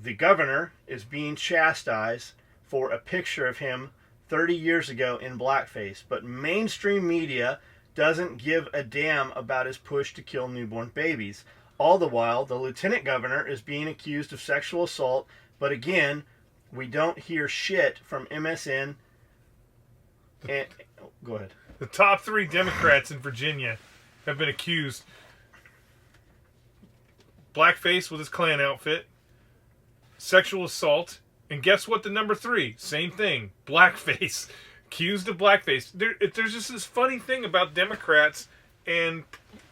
The governor is being chastised for a picture of him 30 years ago in blackface, but mainstream media doesn't give a damn about his push to kill newborn babies. All the while, the lieutenant governor is being accused of sexual assault, but again, we don't hear shit from MSN. Go ahead. The top 3 Democrats in Virginia have been accused. Blackface with his Klan outfit, sexual assault, and guess what? The number 3, same thing, blackface. Accused of blackface. There's just this funny thing about Democrats and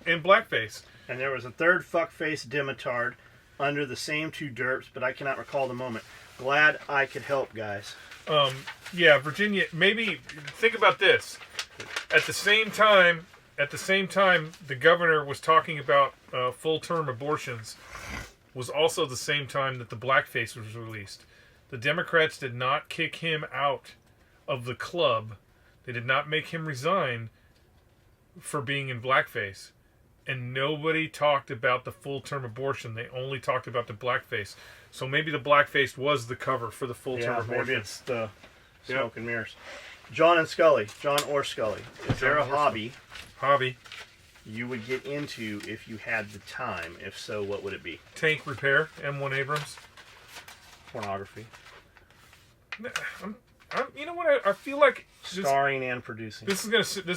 blackface. And there was a third fuckface demitard under the same 2 derps, but I cannot recall the moment. Glad I could help, guys. Yeah, Virginia. Maybe think about this. At the same time, the governor was talking about full-term abortions. Was also the same time that the blackface was released. The Democrats did not kick him out of the club. They did not make him resign for being in blackface. And nobody talked about the full-term abortion. They only talked about the blackface. So maybe the blackface was the cover for the full-term abortion. Maybe it's the smoke and mirrors. John or Skully, is there a hobby you would get into if you had the time? If so, what would it be? Tank repair, M1 Abrams. Pornography. You know what? I feel like starring and producing. This is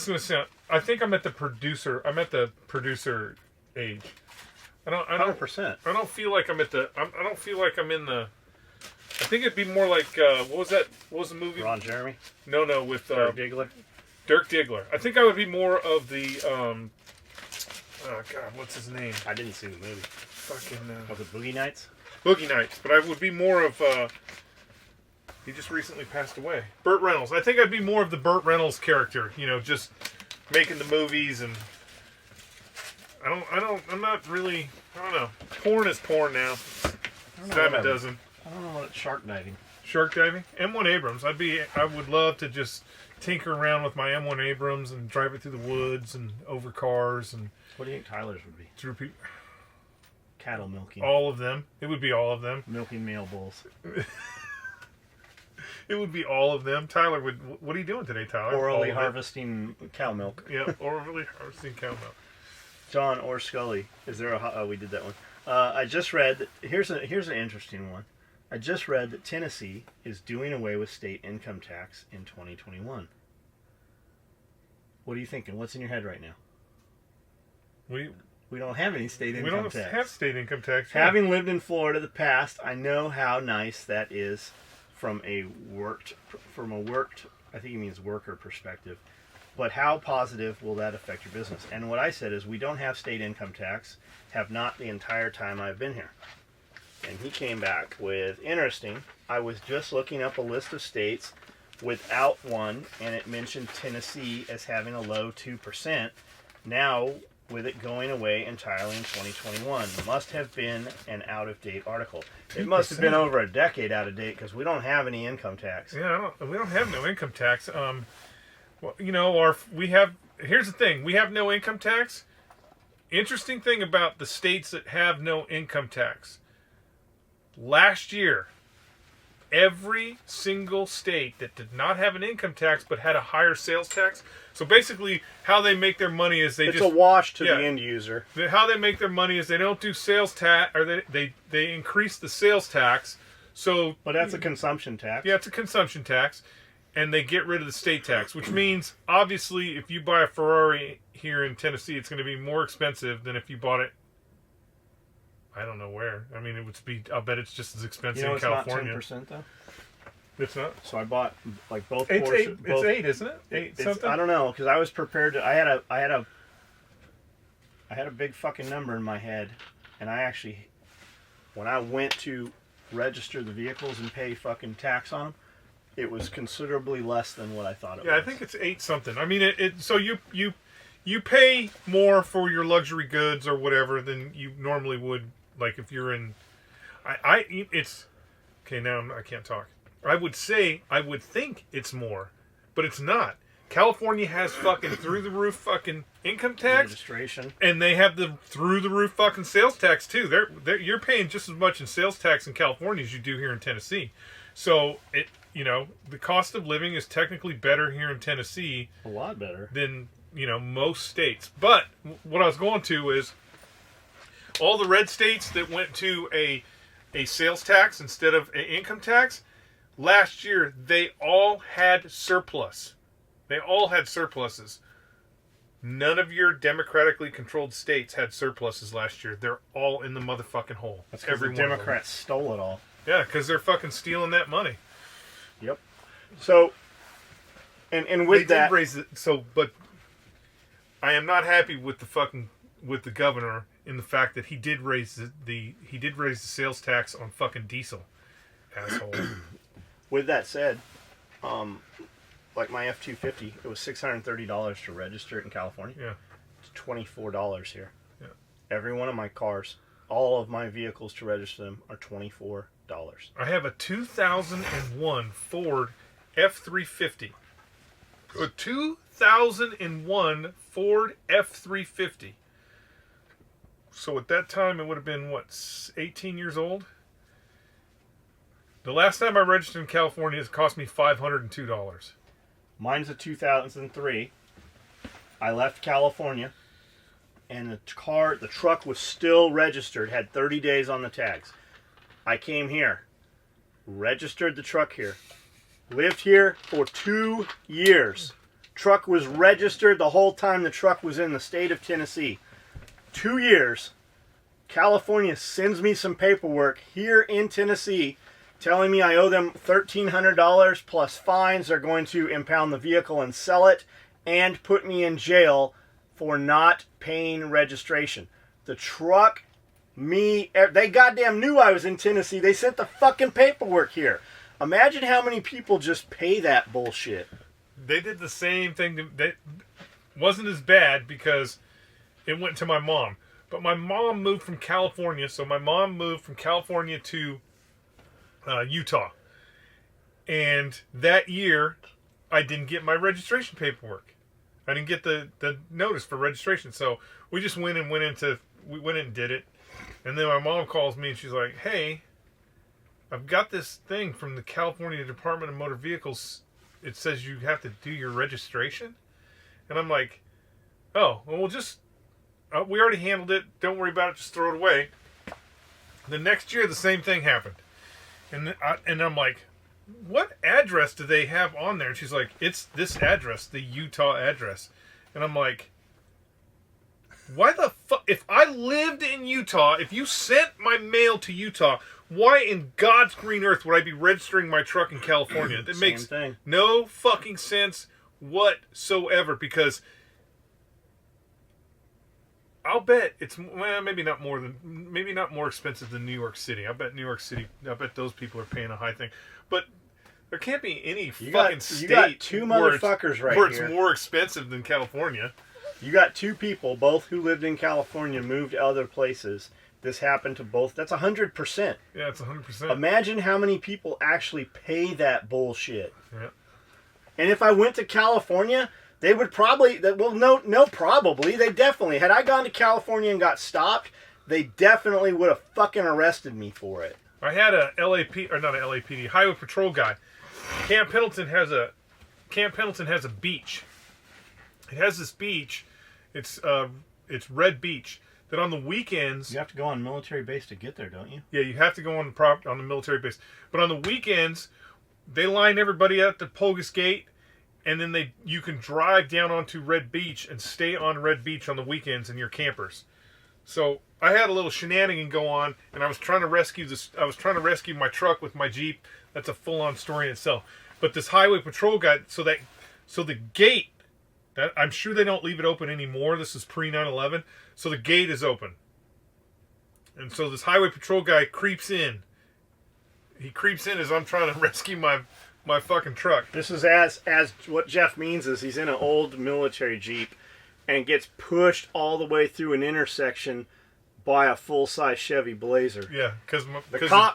gonna sound. I think I'm at the producer. I'm at the producer age. I don't. 100%. I don't feel like I'm at the. I don't feel like I'm in the. I think it'd be more like what was that? What was the movie? Ron Jeremy. No, with Dirk Diggler. Dirk Diggler. I think I would be more of the. Oh God, what's his name? I didn't see the movie. Fucking. Was it Boogie Nights? Boogie Nights, but I would be more of. He just recently passed away. Burt Reynolds. I think I'd be more of the Burt Reynolds character. You know, just making the movies and. I'm not really. I don't know. Porn is porn now. Dime a dozen. I don't know what it's shark diving. Shark diving? M1 Abrams. I would love to just tinker around with my M1 Abrams and drive it through the woods and over cars and. What do you think Tyler's would be? Through people. Cattle milking. All of them. It would be all of them. Milking male bulls. It would be all of them. Tyler would. What are you doing today, Tyler? Orally harvesting cow milk. Yeah, orally harvesting cow milk. John or Skully, is there a? Oh, we did that one. I just read that. Here's an interesting one. I just read that Tennessee is doing away with state income tax in 2021. What are you thinking? What's in your head right now? We don't have any state income tax. We don't have state income tax. Having lived in Florida the past, I know how nice that is from a I think he means worker perspective. But how positive will that affect your business? And what I said is we don't have state income tax, have not the entire time I've been here. And he came back with, interesting, I was just looking up a list of states without one, and it mentioned Tennessee as having a low 2%. Now, with it going away entirely in 2021. Must have been an out-of-date article. 2%. It must have been over a decade out of date because we don't have any income tax. Yeah, we don't have no income tax. Well, you know, here's the thing. We have no income tax. Interesting thing about the states that have no income tax. Last year, every single state that did not have an income tax but had a higher sales tax. So basically, how they make their money is it's a wash to the end user. How they make their money is they don't do sales tax, or they increase the sales tax. So, but that's a consumption tax. Yeah, it's a consumption tax, and they get rid of the state tax, which means obviously if you buy a Ferrari here in Tennessee, it's going to be more expensive than if you bought it. I don't know where. I mean, I'll bet it's just as expensive in California. It's not 10% though. It's not. So I bought like both. It's 8, isn't it? 8 something. I don't know because I was prepared to. I had a big fucking number in my head, and I actually, when I went to register the vehicles and pay fucking tax on them, it was considerably less than what I thought it was. Yeah, I think it's 8 something. I mean, so you pay more for your luxury goods or whatever than you normally would. Like if you're in, it's okay now. I can't talk. I would think it's more, but it's not. California has fucking through the roof fucking income tax, registration, and they have the through the roof fucking sales tax too. You're paying just as much in sales tax in California as you do here in Tennessee. So the cost of living is technically better here in Tennessee, a lot better than most states. But what I was going to is all the red states that went to a sales tax instead of an income tax. Last year, they all had surplus. They all had surpluses. None of your democratically controlled states had surpluses last year. They're all in the motherfucking hole. That's because the Democrats stole it all. Yeah, because they're fucking stealing that money. Yep. So, and with they did raise it. So, but I am not happy with the governor in the fact that he did raise the sales tax on fucking diesel. Asshole. With that said, like my F-250, it was $630 to register it in California. Yeah. It's $24 here. Yeah. Every one of my cars, all of my vehicles to register them are $24. I have a 2001 Ford F-350. A 2001 Ford F-350. So at that time, it would have been, 18 years old? The last time I registered in California, it cost me $502. Mine's a 2003. I left California, and the truck was still registered, had 30 days on the tags. I came here, registered the truck here, lived here for 2 years. Truck was registered the whole time the truck was in the state of Tennessee. 2 years. California sends me some paperwork here in Tennessee telling me I owe them $1,300 plus fines. They're going to impound the vehicle and sell it and put me in jail for not paying registration. The truck, they goddamn knew I was in Tennessee. They sent the fucking paperwork here. Imagine how many people just pay that bullshit. They did the same thing. That wasn't as bad because it went to my mom. But my mom moved from California, so my mom moved from California to Utah. And that year, I didn't get my registration paperwork. I didn't get the notice for registration. So we just went in and did it. And then my mom calls me and she's like, hey, I've got this thing from the California Department of Motor Vehicles. It says you have to do your registration. And I'm like, oh, well, we'll just, we already handled it. Don't worry about it. Just throw it away. The next year, the same thing happened. And I'm like, what address do they have on there? And she's like, it's this address, the Utah address. And I'm like, Why the fuck? If I lived in Utah, if you sent my mail to Utah, why in God's green earth would I be registering my truck in California? That makes no fucking sense whatsoever, because I'll bet it's maybe not more expensive than New York City. I bet those people are paying a high thing, but there can't be any state. You got two motherfuckers right where here. It's more expensive than California. You got two people, both who lived in California, moved to other places. This happened to both. That's 100%. Yeah, it's 100%. Imagine how many people actually pay that bullshit. Yeah. And if I went to California, they would probably, probably, they definitely, had I gone to California and got stopped, they definitely would have fucking arrested me for it. I had a LAPD, Highway Patrol guy. Camp Pendleton has a beach. It has this beach. It's Red Beach. That on the weekends, you have to go on military base to get there, don't you? Yeah, you have to go on the military base. But on the weekends, they line everybody at the Pogus Gate, and then you can drive down onto Red Beach and stay on Red Beach on the weekends, and you're campers. So I had a little shenanigan go on, and I was trying to rescue my truck with my Jeep. That's a full-on story in itself. But this Highway Patrol guy, so the gate. I'm sure they don't leave it open anymore. This is pre 9/11, so the gate is open. And so this Highway Patrol guy creeps in. He creeps in as I'm trying to rescue my fucking truck. This is as what Jeff means is he's in an old military Jeep and gets pushed all the way through an intersection by a full-size Chevy Blazer. Yeah, because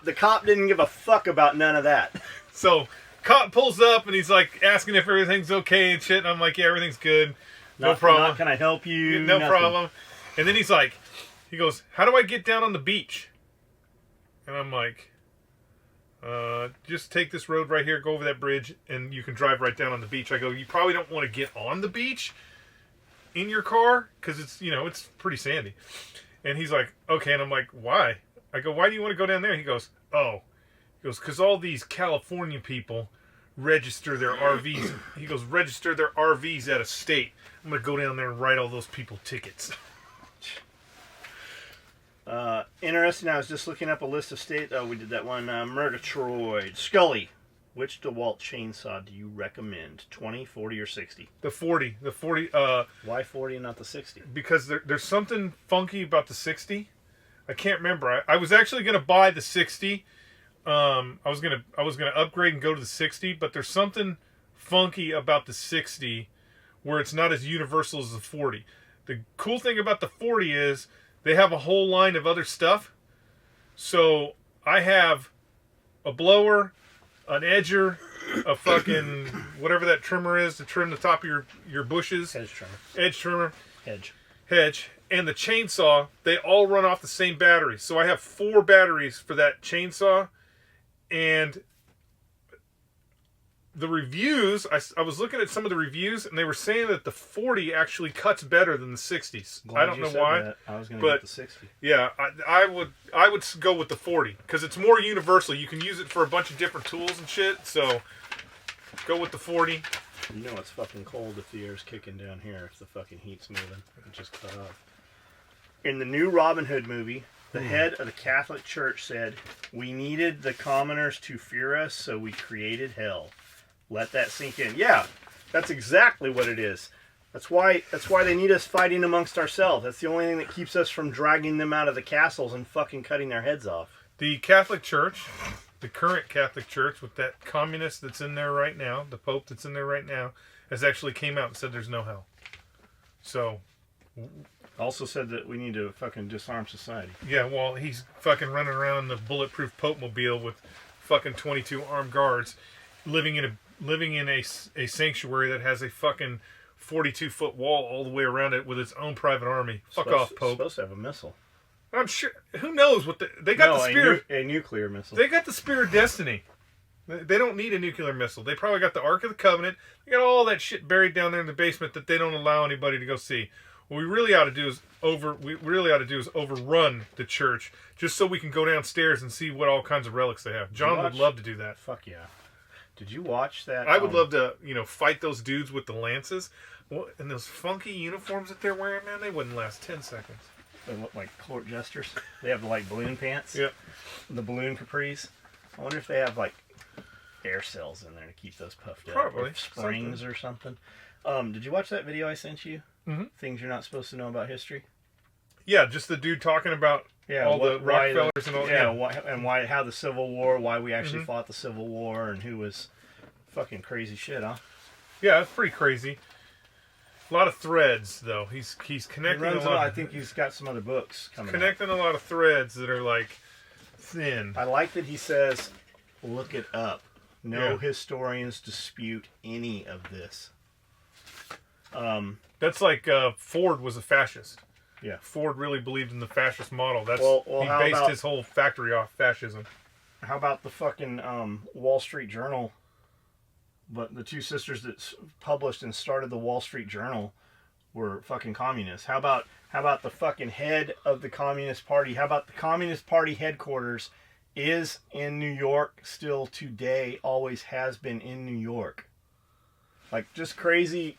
the cop didn't give a fuck about none of that. So cop pulls up and he's like asking if everything's okay and shit, and I'm like, yeah, everything's good. No problem. Can I help you? No problem. And then he goes, how do I get down on the beach? And I'm like, just take this road right here, go over that bridge, and you can drive right down on the beach. I go, you probably don't want to get on the beach in your car because it's pretty sandy. And he's like, okay. And I'm like, why? I go, why do you want to go down there? He goes, because all these California people register their RVs. He goes, register their RVs at a state. I'm going to go down there and write all those people tickets. Interesting. I was just looking up a list of states. Oh, we did that one. Murgatroyd. Skully. Which DeWalt chainsaw do you recommend? 20, 40, or 60? The 40. The 40. Why 40 and not the 60? Because there's something funky about the 60. I can't remember. I was actually going to buy the 60. I was gonna upgrade and go to the 60, but there's something funky about the 60 where it's not as universal as the 40. The cool thing about the 40 is they have a whole line of other stuff. So I have a blower, an edger, a fucking whatever that trimmer is to trim the top of your bushes. Edge trimmer. Hedge. And the chainsaw, they all run off the same battery. So I have 4 batteries for that chainsaw. And the reviews, I was looking at some of the reviews, and they were saying that the 40 actually cuts better than the 60s. I don't know why. That. I was going to get the 60. Yeah, I would go with the 40 because it's more universal. You can use it for a bunch of different tools and shit. So go with the 40. You know it's fucking cold if the air's kicking down here. If the fucking heat's moving, it just cut off. In the new Robin Hood movie, the head of the Catholic Church said, "We needed the commoners to fear us, so we created hell." Let that sink in. Yeah, that's exactly what it is. That's why they need us fighting amongst ourselves. That's the only thing that keeps us from dragging them out of the castles and fucking cutting their heads off. The Catholic Church, the current Catholic Church, with that communist that's in there right now, the Pope that's in there right now, has actually came out and said there's no hell. So... Also said that we need to fucking disarm society. Yeah, well, he's fucking running around in the bulletproof Pope mobile with fucking 22 armed guards, living in a sanctuary that has a fucking 42-foot wall all the way around it with its own private army. Fuck off, Pope. Supposed to have a missile. I'm sure. Who knows what they got? The spear. A nuclear missile. They got the Spear of Destiny. They don't need a nuclear missile. They probably got the Ark of the Covenant. They got all that shit buried down there in the basement that they don't allow anybody to go see. What we really ought to do is overrun the church just so we can go downstairs and see what all kinds of relics they have. John would love to do that. Fuck yeah. Did you watch that? I would love to, fight those dudes with the lances. Well, and those funky uniforms that they're wearing, man, they wouldn't last 10 seconds. They look like court jesters. They have like balloon pants. Yep. The balloon capris. I wonder if they have like air cells in there to keep those puffed up. Probably. Or springs or something. Did you watch that video I sent you? Mm-hmm. Things you're not supposed to know about history. Yeah, just the dude talking about all the Rockefellers and all. Yeah, how the Civil War, why we actually fought the Civil War, and who was fucking crazy shit, huh? Yeah, it's pretty crazy. A lot of threads, though. He's connecting a lot. I think he's got some other books coming. Connecting a lot of threads that are like thin. I like that he says, "Look it up." No historians dispute any of this. That's like Ford was a fascist. Yeah, Ford really believed in the fascist model. That's he based his whole factory off fascism. How about the fucking Wall Street Journal? But the two sisters that published and started the Wall Street Journal were fucking communists. How about the fucking head of the Communist Party? How about the Communist Party headquarters is in New York still today, always has been in New York. Like, just crazy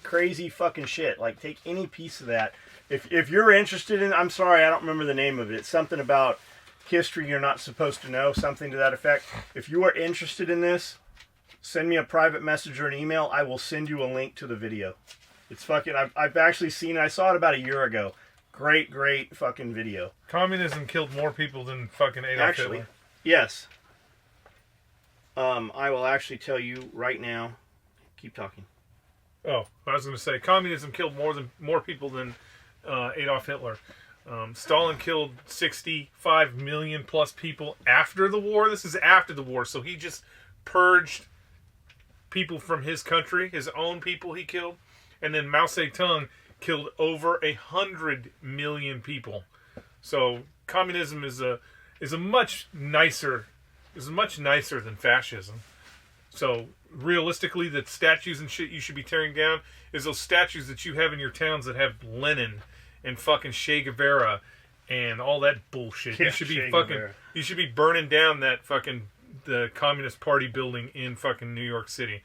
fucking shit. Like, take any piece of that. If you're interested in, I'm sorry, I don't remember the name of it. It's something about history you're not supposed to know, something to that effect. If you are interested in this, send me a private message or an email. I will send you a link to the video. It's fucking, I've actually seen it. I saw it about a year ago. Great fucking video. Communism killed more people than fucking Adolf Hitler. Yes. I will actually tell you right now. Keep talking. Oh, I was going to say, communism killed more people than Adolf Hitler. Stalin killed 65 million plus people after the war. This is after the war, so he just purged people from his country, his own people he killed, and then Mao Zedong killed over 100 million people. So communism is a much nicer than fascism. So realistically, the statues and shit you should be tearing down is those statues that you have in your towns that have Lenin and fucking Che Guevara and all that bullshit. Yeah, you should be burning down that fucking the Communist Party building in fucking New York City.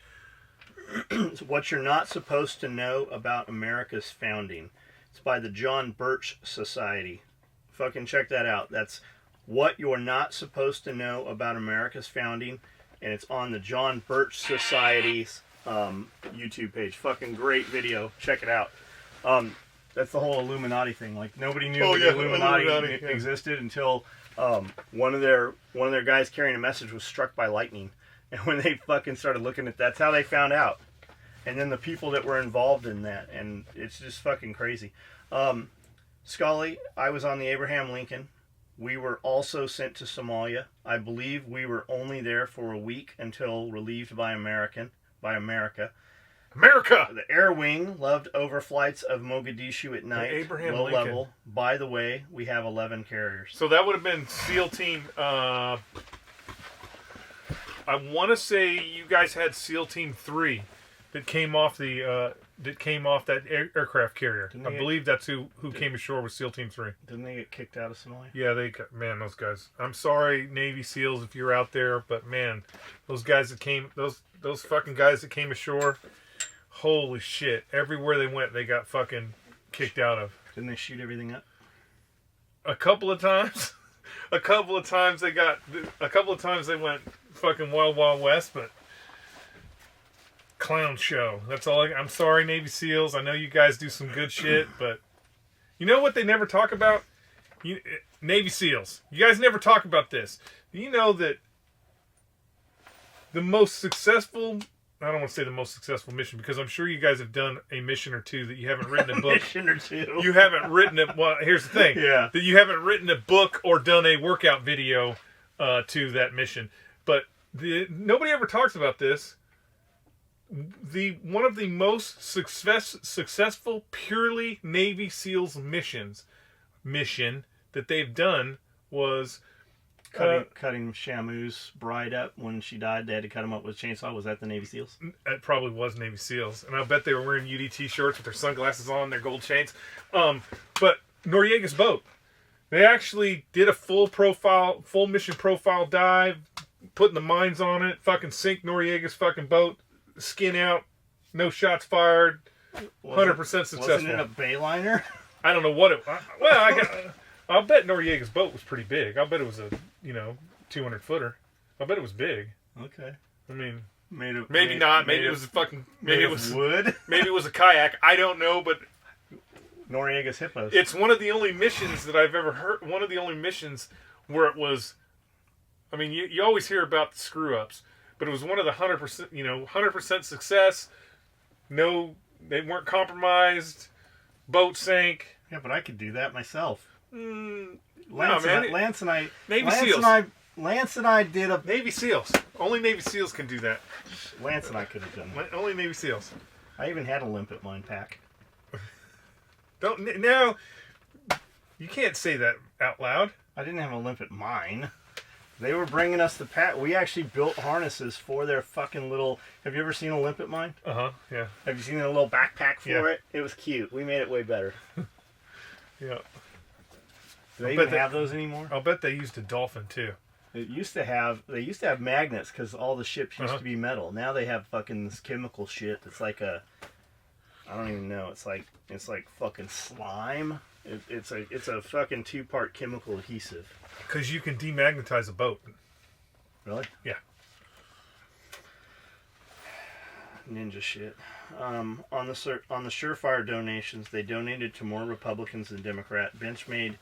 What you're not supposed to know about America's founding. It's by the John Birch Society. Fucking check that out. That's what you're not supposed to know about America's founding, and it's on the John Birch Society's YouTube page. Fucking great video. Check it out. That's the whole Illuminati thing. Like, nobody knew the Illuminati existed until one of their guys carrying a message was struck by lightning. And when they fucking started looking at that's how they found out. And then the people that were involved in that, and it's just fucking crazy. Skully, I was on the Abraham Lincoln. We were also sent to Somalia. I believe we were only there for a week until relieved by America. America! The Air Wing loved overflights of Mogadishu at night. Abraham low Lincoln. Level. By the way, we have 11 carriers. So that would have been SEAL Team. I want to say you guys had SEAL Team 3 that came off that aircraft carrier. I believe that's who came ashore with SEAL Team 3. Didn't they get kicked out of Somalia? Yeah, those guys. I'm sorry, Navy SEALs, if you're out there, but man, those guys that came, those fucking guys that came ashore, holy shit! Everywhere they went, they got fucking kicked out of. Didn't they shoot everything up? A couple of times they went fucking wild west, but clown show. That's all. I'm sorry, Navy SEALs. I know you guys do some good shit, but you know what they never talk about? Navy SEALs. You guys never talk about this. You know that the most successful, I don't want to say the most successful mission, because I'm sure you guys have done a mission or two that you haven't written a book. Mission or two. You haven't written it. Well, here's the thing. Yeah. That you haven't written a book or done a workout video to that mission. But nobody ever talks about this. One of the most successful purely Navy SEALs mission that they've done was cutting Shamu's bride up when she died. They had to cut him up with a chainsaw. Was that the Navy SEAls? It probably was Navy SEAls, and I bet they were wearing UDT shirts with their sunglasses on, their gold chains. But Noriega's boat, they actually did a full mission profile dive, putting the mines on it, fucking sink Noriega's fucking boat, skin out, no shots fired, 100% successful. Wasn't it a Bayliner? I don't know what it. I'll bet Noriega's boat was pretty big. I'll bet it was a 200 footer. I'll bet it was big. Okay. I mean, maybe not. Maybe it was a fucking. Maybe it was wood. Maybe it was a kayak. I don't know, but Noriega's hippos. It's one of the only missions that I've ever heard. One of the only missions where it was. I mean, you always hear about the screw ups, but it was one of the 100%. 100% success. No, they weren't compromised. Boat sank. Yeah, but I could do that myself. Lance and I. Navy SEALs. Lance and I did a Navy SEALs. Only Navy SEAls can do that. Lance and I could have done that. Only Navy SEAls. I even had a limpet mine pack. Don't now. You can't say that out loud. I didn't have a limpet mine. They were bringing us the pack. We actually built harnesses for their fucking little. Have you ever seen a limpet mine? Yeah. Have you seen a little backpack for it? It was cute. We made it way better. Yeah. Do they even have those anymore? I'll bet they used a dolphin too. They used to have magnets because all the ships used to be metal. Now they have fucking this chemical shit that's like I don't even know. It's like fucking slime. It's a fucking 2-part chemical adhesive. Because you can demagnetize a boat. Really? Yeah. Ninja shit. On the Surefire donations, they donated to more Republicans than Democrats. Benchmade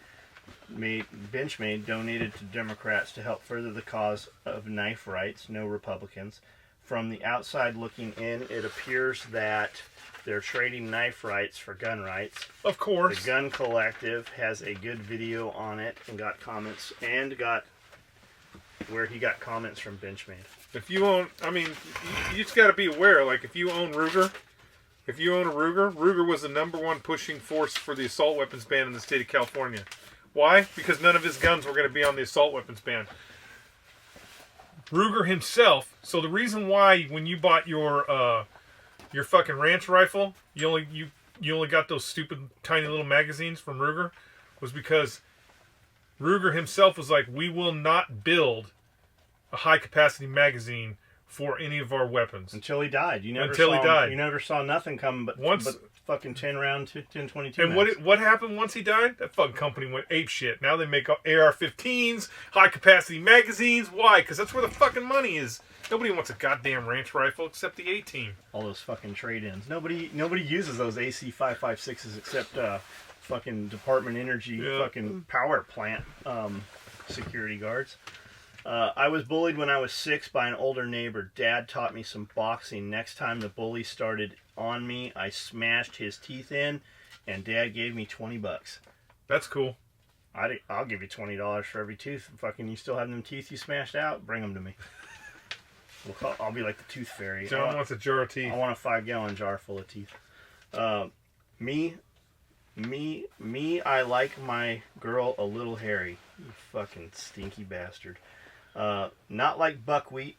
donated to Democrats to help further the cause of knife rights, no Republicans. From the outside looking in, it appears that they're trading knife rights for gun rights. Of course. The Gun Collective has a good video on it and got comments where he got comments from Benchmade. If you own, you just got to be aware, like if you own Ruger, Ruger was the #1 pushing force for the assault weapons ban in the state of California. Why? Because none of his guns were going to be on the assault weapons ban. Ruger himself. So the reason why when you bought your fucking ranch rifle, you only got those stupid tiny little magazines from Ruger, was because Ruger himself was like, we will not build a high capacity magazine for any of our weapons until he died. You never saw nothing come but fucking 10-22. And what happened once he died? That fucking company went ape shit. Now they make AR-15s, high capacity magazines. Why? Because that's where the fucking money is. Nobody wants a goddamn ranch rifle except the A-team. All those fucking trade-ins. Nobody uses those AC-556s except fucking Department Energy fucking power plant security guards. I was bullied when I was 6 by an older neighbor. Dad taught me some boxing. Next time the bully started on me, I smashed his teeth in, and Dad gave me $20. That's cool. I'll give you $20 for every tooth. Fucking, you still have them teeth you smashed out? Bring them to me. I'll be like the tooth fairy. John wants a jar of teeth. I want a 5-gallon jar full of teeth. Me, I like my girl a little hairy. You fucking stinky bastard. Not like buckwheat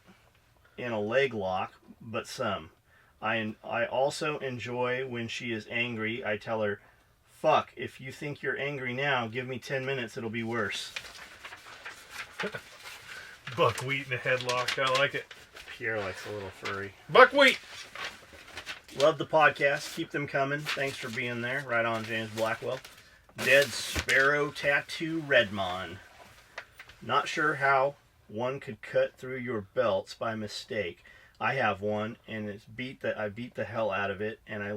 in a leg lock, but some. I also enjoy when she is angry. I tell her, fuck, if you think you're angry now, give me 10 minutes, it'll be worse. Buckwheat in a headlock. I like it. Pierre likes a little furry. Buckwheat! Love the podcast. Keep them coming. Thanks for being there. Right on, James Blackwell. Dead Sparrow Tattoo Redmon. Not sure how one could cut through your belts by mistake. I have one, and I beat the hell out of it, and I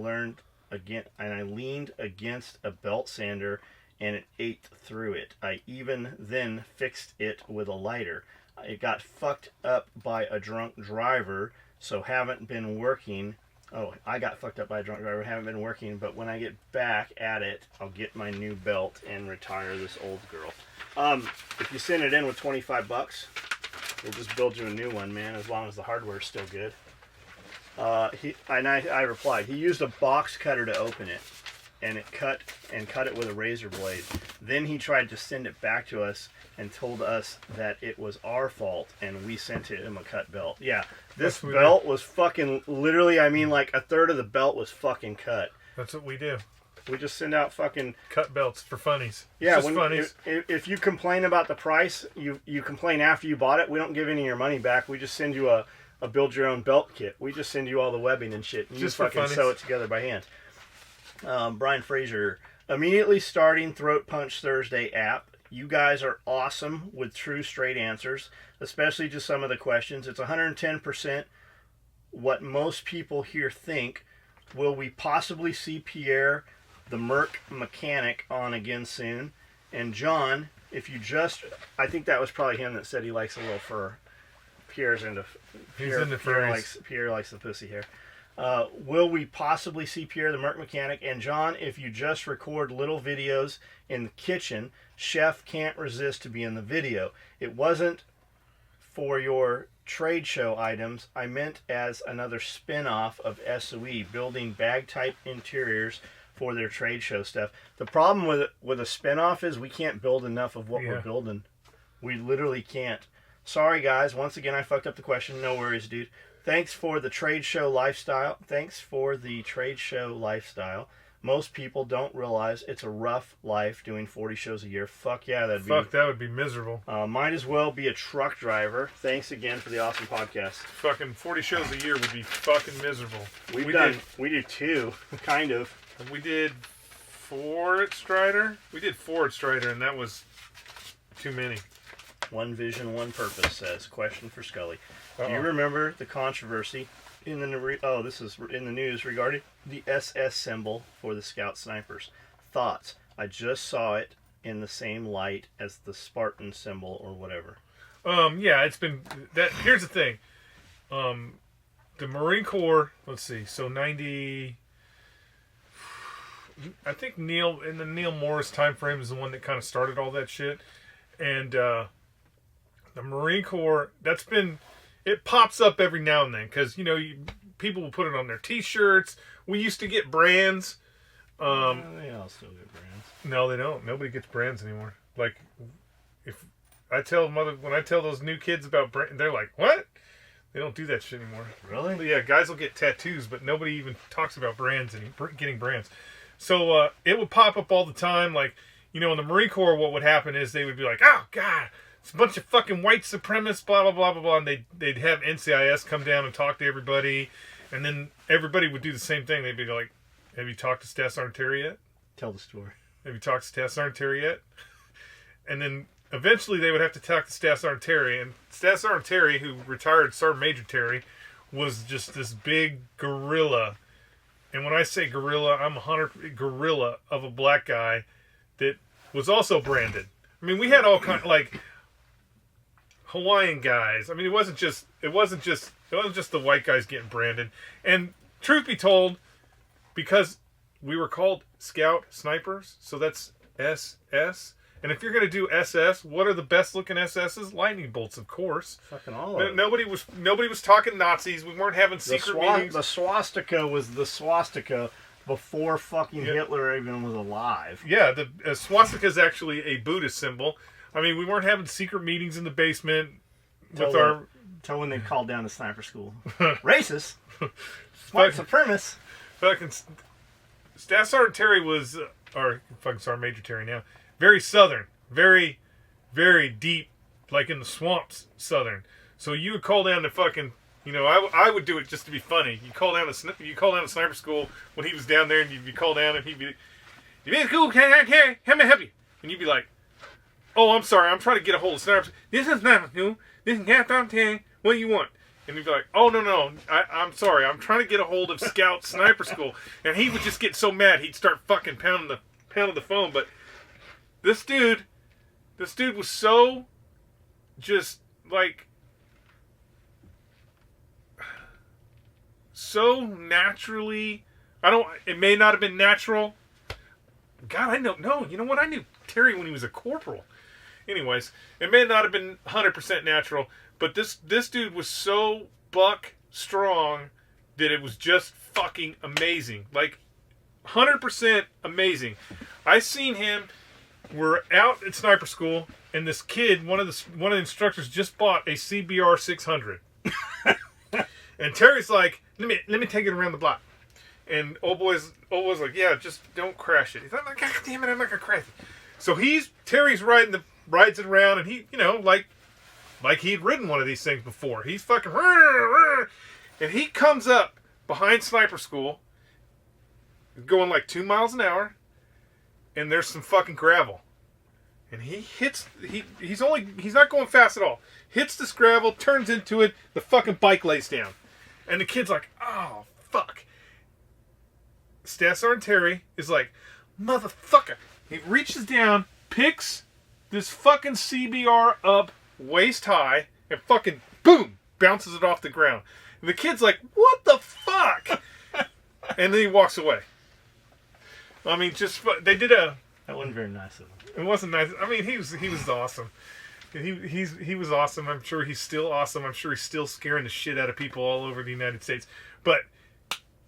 leaned against a belt sander, and it ate through it. I even then fixed it with a lighter. It got fucked up by a drunk driver, so haven't been working. Oh, I got fucked up by a drunk driver, haven't been working, but when I get back at it, I'll get my new belt and retire this old girl. If you send it in with $25, we'll just build you a new one, man, as long as the hardware's still good. I replied, he used a box cutter to open it, and cut it with a razor blade. Then he tried to send it back to us and told us that it was our fault, and we sent him a cut belt. Yeah, this belt was fucking literally, like a third of the belt was fucking cut. That's what we do. We just send out fucking cut belts for funnies. Yeah, if you complain about the price, you complain after you bought it. We don't give any of your money back. We just send you a build your own belt kit. We just send you all the webbing and shit. And you fucking sew it together by hand. Brian Fraser, immediately starting Throat Punch Thursday app. You guys are awesome with true straight answers, especially to some of the questions. It's 110% what most people here think. Will we possibly see Pierre, the Merc mechanic, on again soon? And John, if you just... I think that was probably him that said he likes a little fur. Pierre's into... Pierre likes the pussy hair. Will we possibly see Pierre, the Merc mechanic? And John, if you just record little videos in the kitchen, Chef can't resist to be in the video. It wasn't for your trade show items. I meant as another spin-off of SOE, building bag-type interiors for their trade show stuff. The problem with a spin-off is we can't build enough of what we're building. We literally can't. Sorry, guys. Once again, I fucked up the question. No worries, dude. Thanks for the trade show lifestyle. Most people don't realize it's a rough life doing 40 shows a year. Fuck yeah, that would be miserable. Might as well be a truck driver. Thanks again for the awesome podcast. Fucking 40 shows a year would be fucking miserable. We do 2, kind of. We did 4 at Strider. And that was too many. One vision, one purpose, says. Question for Skully. Do you remember the controversy in the news regarding the SS symbol for the Scout snipers? Thoughts? I just saw it in the same light as the Spartan symbol or whatever. Yeah, it's been that. Here's the thing. The Marine Corps. Let's see. So 90. I think Neil Morris time frame is the one that kind of started all that shit, and the Marine Corps. It pops up every now and then because people will put it on their T-shirts. We used to get brands. They all still get brands. No, they don't. Nobody gets brands anymore. Like, if I tell when I tell those new kids about brand, they're like, "What?" They don't do that shit anymore. Really? Yeah, guys will get tattoos, but nobody even talks about brands and getting brands. So it would pop up all the time. Like, in the Marine Corps, what would happen is they would be like, "Oh God, it's a bunch of fucking white supremacists, blah blah blah blah blah," and they'd have NCIS come down and talk to everybody, and then everybody would do the same thing. They'd be like, "Have you talked to Staff Sergeant Terry yet? Tell the story. Have you talked to Staff Sergeant Terry yet?" And then eventually they would have to talk to Staff Sergeant Terry, and Staff Sergeant Terry, who retired Sergeant Major Terry, was just this big gorilla. And when I say gorilla, I'm 100 gorilla of a black guy that was also branded. I mean, we had all kind of like Hawaiian guys. I mean, it wasn't just the white guys getting branded. And truth be told, because we were called Scout Snipers, so that's SS. And if you're going to do SS, what are the best looking SSs? Lightning bolts, of course. Fucking all of them. Nobody was talking Nazis. We weren't having secret meetings. The swastika was the swastika before fucking Hitler even was alive. Yeah, the swastika is actually a Buddhist symbol. I mean, we weren't having secret meetings in the basement Till when they called down the sniper school. Racist. White supremacists. Fucking Staff Sergeant Terry was, or fucking Sergeant Major Terry now, very southern, very, very deep, like in the swamps, southern. So you would call down the fucking, I would do it just to be funny. You call down the sniper school when he was down there, and you'd call down, and he'd be, "You been cool? Can how may I help you?" And you'd be like, "Oh, I'm sorry, I'm trying to get a hold of snipers. This is not cool. This is Captain Terry. What do you want?" And he'd be like, "Oh, no, I'm sorry, I'm trying to get a hold of Scout Sniper School." And he would just get so mad, he'd start fucking pounding the phone. But this dude was so just like so naturally. It may not have been natural. God, I don't know. You know what? I knew Terry when he was a corporal. Anyways, it may not have been 100% natural, but this dude was so buck strong that it was just fucking amazing. Like 100% amazing. I seen him. We're out at sniper school, and this kid, one of the instructors, just bought a CBR 600, and Terry's like, "Let me take it around the block." And old boy's like, "Yeah, just don't crash it." He's like, "God damn it, I'm not gonna crash it." So Terry's rides it around, and he, like he'd ridden one of these things before. He's fucking, and he comes up behind sniper school. going like 2 miles an hour, and there's some fucking gravel. And he hits, he's not going fast at all. Hits this gravel, turns into it, the fucking bike lays down. And the kid's like, oh, fuck. Staff Sergeant Terry is like, motherfucker. He reaches down, picks this fucking CBR up waist high, and fucking boom, bounces it off the ground. And the kid's like, what the fuck? And then he walks away. I mean, they did a... That wasn't very nice of him. It wasn't nice. I mean, he was awesome. He was awesome. I'm sure he's still awesome. I'm sure he's still scaring the shit out of people all over the United States. But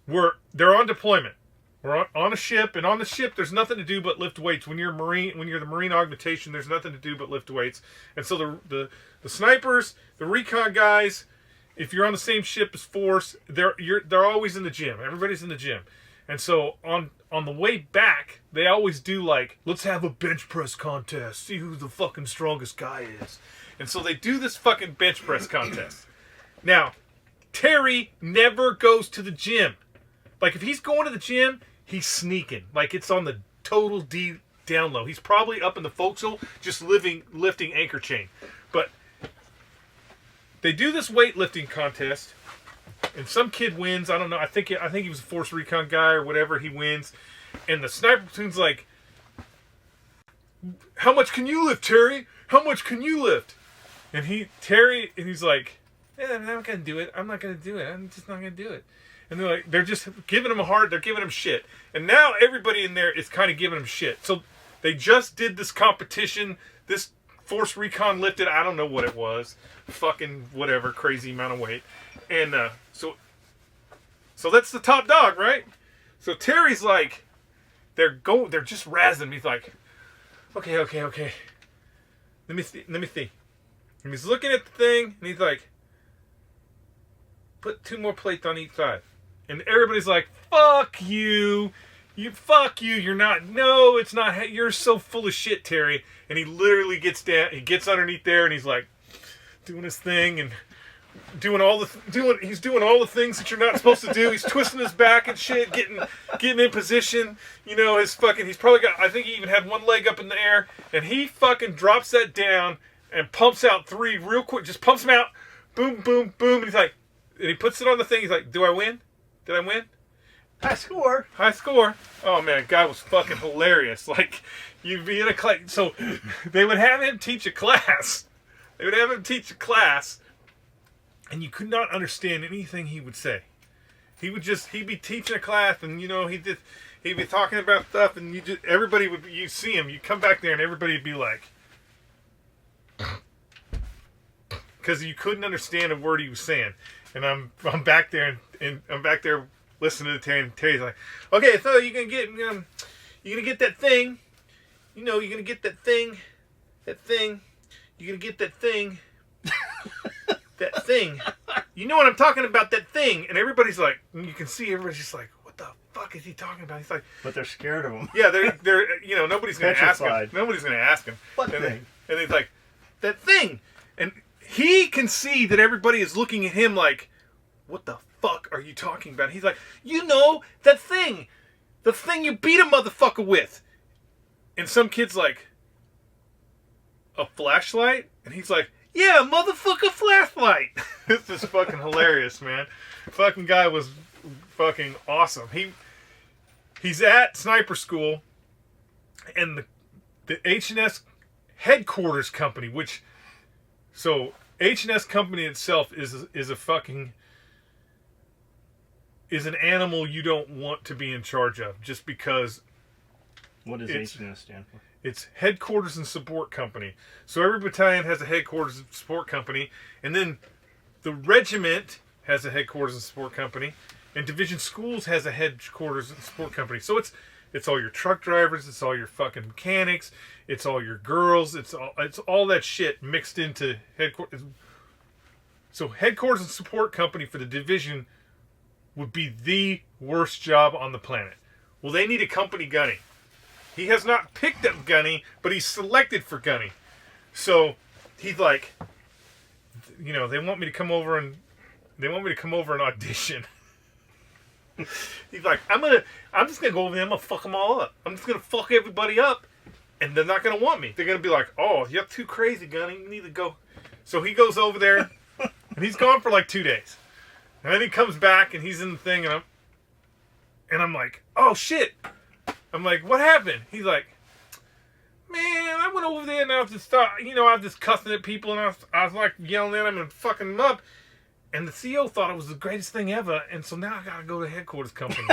they're on deployment. We're on a ship, and on the ship, there's nothing to do but lift weights. When you're the Marine augmentation, there's nothing to do but lift weights. And so the snipers, the recon guys, if you're on the same ship as force, they're always in the gym. Everybody's in the gym. And so on the way back, they always do like, let's have a bench press contest, see who the fucking strongest guy is. And so they do this fucking bench press contest. Now, Terry never goes to the gym. Like, if he's going to the gym, he's sneaking. Like, it's on the total down low. He's probably up in the forecastle just lifting anchor chain. But they do this weightlifting contest, and some kid wins. I don't know. I think he was a Force Recon guy or whatever. He wins. And the sniper platoon's like, how much can you lift, Terry? How much can you lift? And he's like, I'm not going to do it. I'm not going to do it. I'm just not going to do it. And they're just giving him they're giving him shit. And now everybody in there is kind of giving him shit. So they just did this competition. This Force Recon lifted, I don't know what it was. Fucking whatever, crazy amount of weight. And so that's the top dog, right? So Terry's like, they're just razzing him. He's like, okay. Let me see. And he's looking at the thing, and he's like, put 2 more plates on each side. And everybody's like, fuck you. Fuck you. You're not. No, it's not. You're so full of shit, Terry. And he literally gets down. He gets underneath there, and he's like, doing his thing and he's doing all the things that you're not supposed to do. He's twisting his back and shit, getting in position. You know, he's probably got, I think he even had one leg up in the air, and he fucking drops that down and pumps out 3 real quick. Just pumps them out. Boom, boom, boom. And he's like, and he puts it on the thing. He's like, do I win? Did I win? High score. Oh man, guy was fucking hilarious. Like, you'd be in a class. So they would have him teach a class. And you could not understand anything he would say. He'd be teaching a class, and you know, he'd be talking about stuff, and you see him, you come back there, and everybody would be like, because you couldn't understand a word he was saying. And I'm back there, and I'm back there listening to Terry, and Terry's like, okay, so you're gonna get that thing, you know, you're gonna get that thing, you're gonna get that thing. That thing. You know what I'm talking about, that thing. And everybody's like, you can see everybody's just like, what the fuck is he talking about? He's like, but they're scared of him. Yeah, they're you know, nobody's going to ask him. What thing? And he's like, that thing. And he can see that everybody is looking at him like, what the fuck are you talking about? He's like, you know, that thing. The thing you beat a motherfucker with. And some kid's like, a flashlight? And he's like, yeah, motherfucker, flashlight. This is fucking hilarious, man. Fucking guy was fucking awesome. He's at sniper school, and the H&S headquarters company, so H&S company itself is an animal you don't want to be in charge of, just because. What does H&S stand for? It's headquarters and support company. So every battalion has a headquarters and support company, and then the regiment has a headquarters and support company, and division schools has a headquarters and support company. So it's all your truck drivers, it's all your fucking mechanics, it's all your girls, it's all that shit mixed into headquarters. So headquarters and support company for the division would be the worst job on the planet. Well, they need a company gunny. He has not picked up gunny, but he's selected for gunny. So he's like, you know, they want me to come over and audition. He's like, I'm just gonna go over there. I'm gonna fuck them all up. I'm just gonna fuck everybody up, and they're not gonna want me. They're gonna be like, oh, you're too crazy, Gunny. You need to go. So he goes over there, and he's gone for like 2 days, and then he comes back, and he's in the thing, and I'm like, oh shit. I'm like, what happened? He's like, man, I went over there and I was just cussing at people, and I was like yelling at them and fucking them up. And the CEO thought it was the greatest thing ever, and so now I gotta go to headquarters company.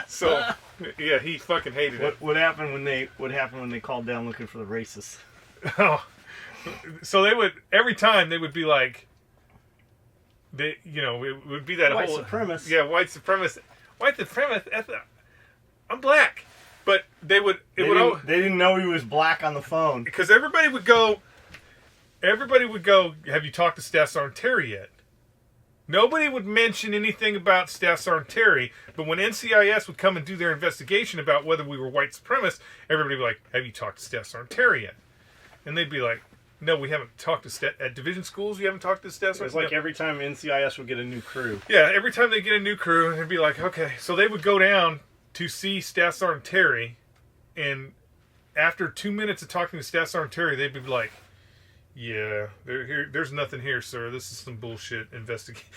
So, yeah, he fucking hated it. What happened when they called down looking for the racists? Oh, so they would every time they would be like, it would be that white whole supremacist. Yeah, white supremacist. I'm black, but they didn't know he was black on the phone because everybody would go. Have you talked to Staff Sergeant Terry yet? Nobody would mention anything about Staff Sergeant Terry, but when NCIS would come and do their investigation about whether we were white supremacists, everybody would be like, have you talked to Staff Sergeant Terry yet? And they'd be like, no, we haven't talked to at division schools, you haven't talked to Staff Sergeant? It's like every time NCIS would get a new crew. Yeah, every time they get a new crew, they'd be like, okay. So they would go down to see Staff Sergeant Terry, and after 2 minutes of talking to Staff Sergeant Terry, they'd be like, yeah, there's nothing here, sir. This is some bullshit investigation.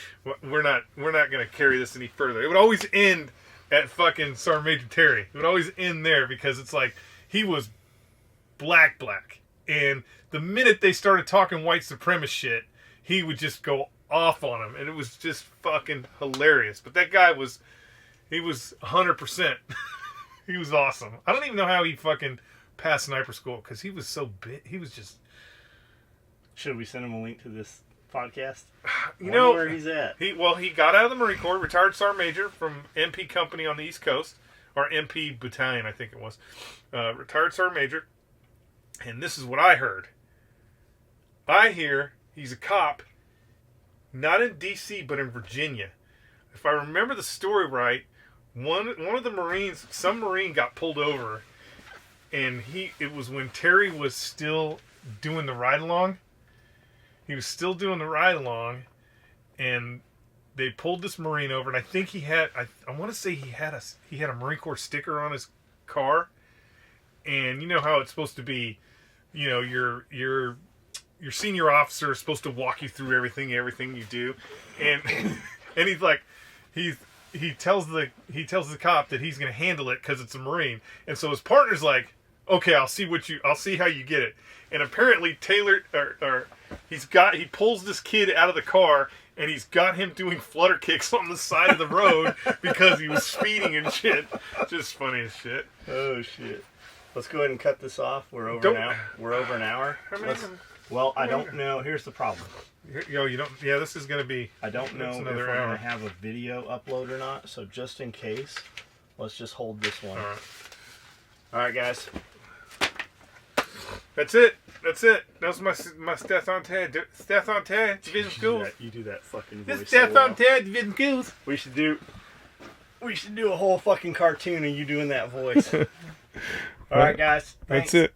We're not going to carry this any further. It would always end at fucking Sergeant Major Terry. It would always end there because it's like he was black. And the minute they started talking white supremacist shit, he would just go off on them. And it was just fucking hilarious. But that guy was 100%. He was awesome. I don't even know how he fucking passed sniper school because he was so big. He was just... Should we send him a link to this podcast? You know where he's at. He got out of the Marine Corps, retired Sergeant Major from MP Company on the East Coast, or MP Battalion, I think it was. Retired Sergeant Major, and this is what I heard. I hear he's a cop, not in D.C. but in Virginia. If I remember the story right, one of the Marines, some Marine got pulled over, and it was when Terry was still doing the ride along. He was still doing the ride along, and they pulled this Marine over, and I think he had, I want to say he had a Marine Corps sticker on his car, and you know how it's supposed to be, your senior officer is supposed to walk you through everything you do, and and he's like, he tells the cop that he's going to handle it because it's a Marine, and so his partner's like, okay, I'll see how you get it. And apparently Taylor, he pulls this kid out of the car, and he's got him doing flutter kicks on the side of the road because he was speeding and shit. Just funny as shit. Oh shit. Let's go ahead and cut this off. We're over an hour. I don't know. Here's the problem. This is going to be... I don't know if we're going to have a video upload or not, so just in case, let's just hold this one. All right, guys. That's it. That was my stats on Ted. Stats on Ted, Division Schools. You do that fucking voice. This stats on Ted, Division Schools. We should do a whole fucking cartoon of you doing that voice. All right, guys. Thanks. That's it.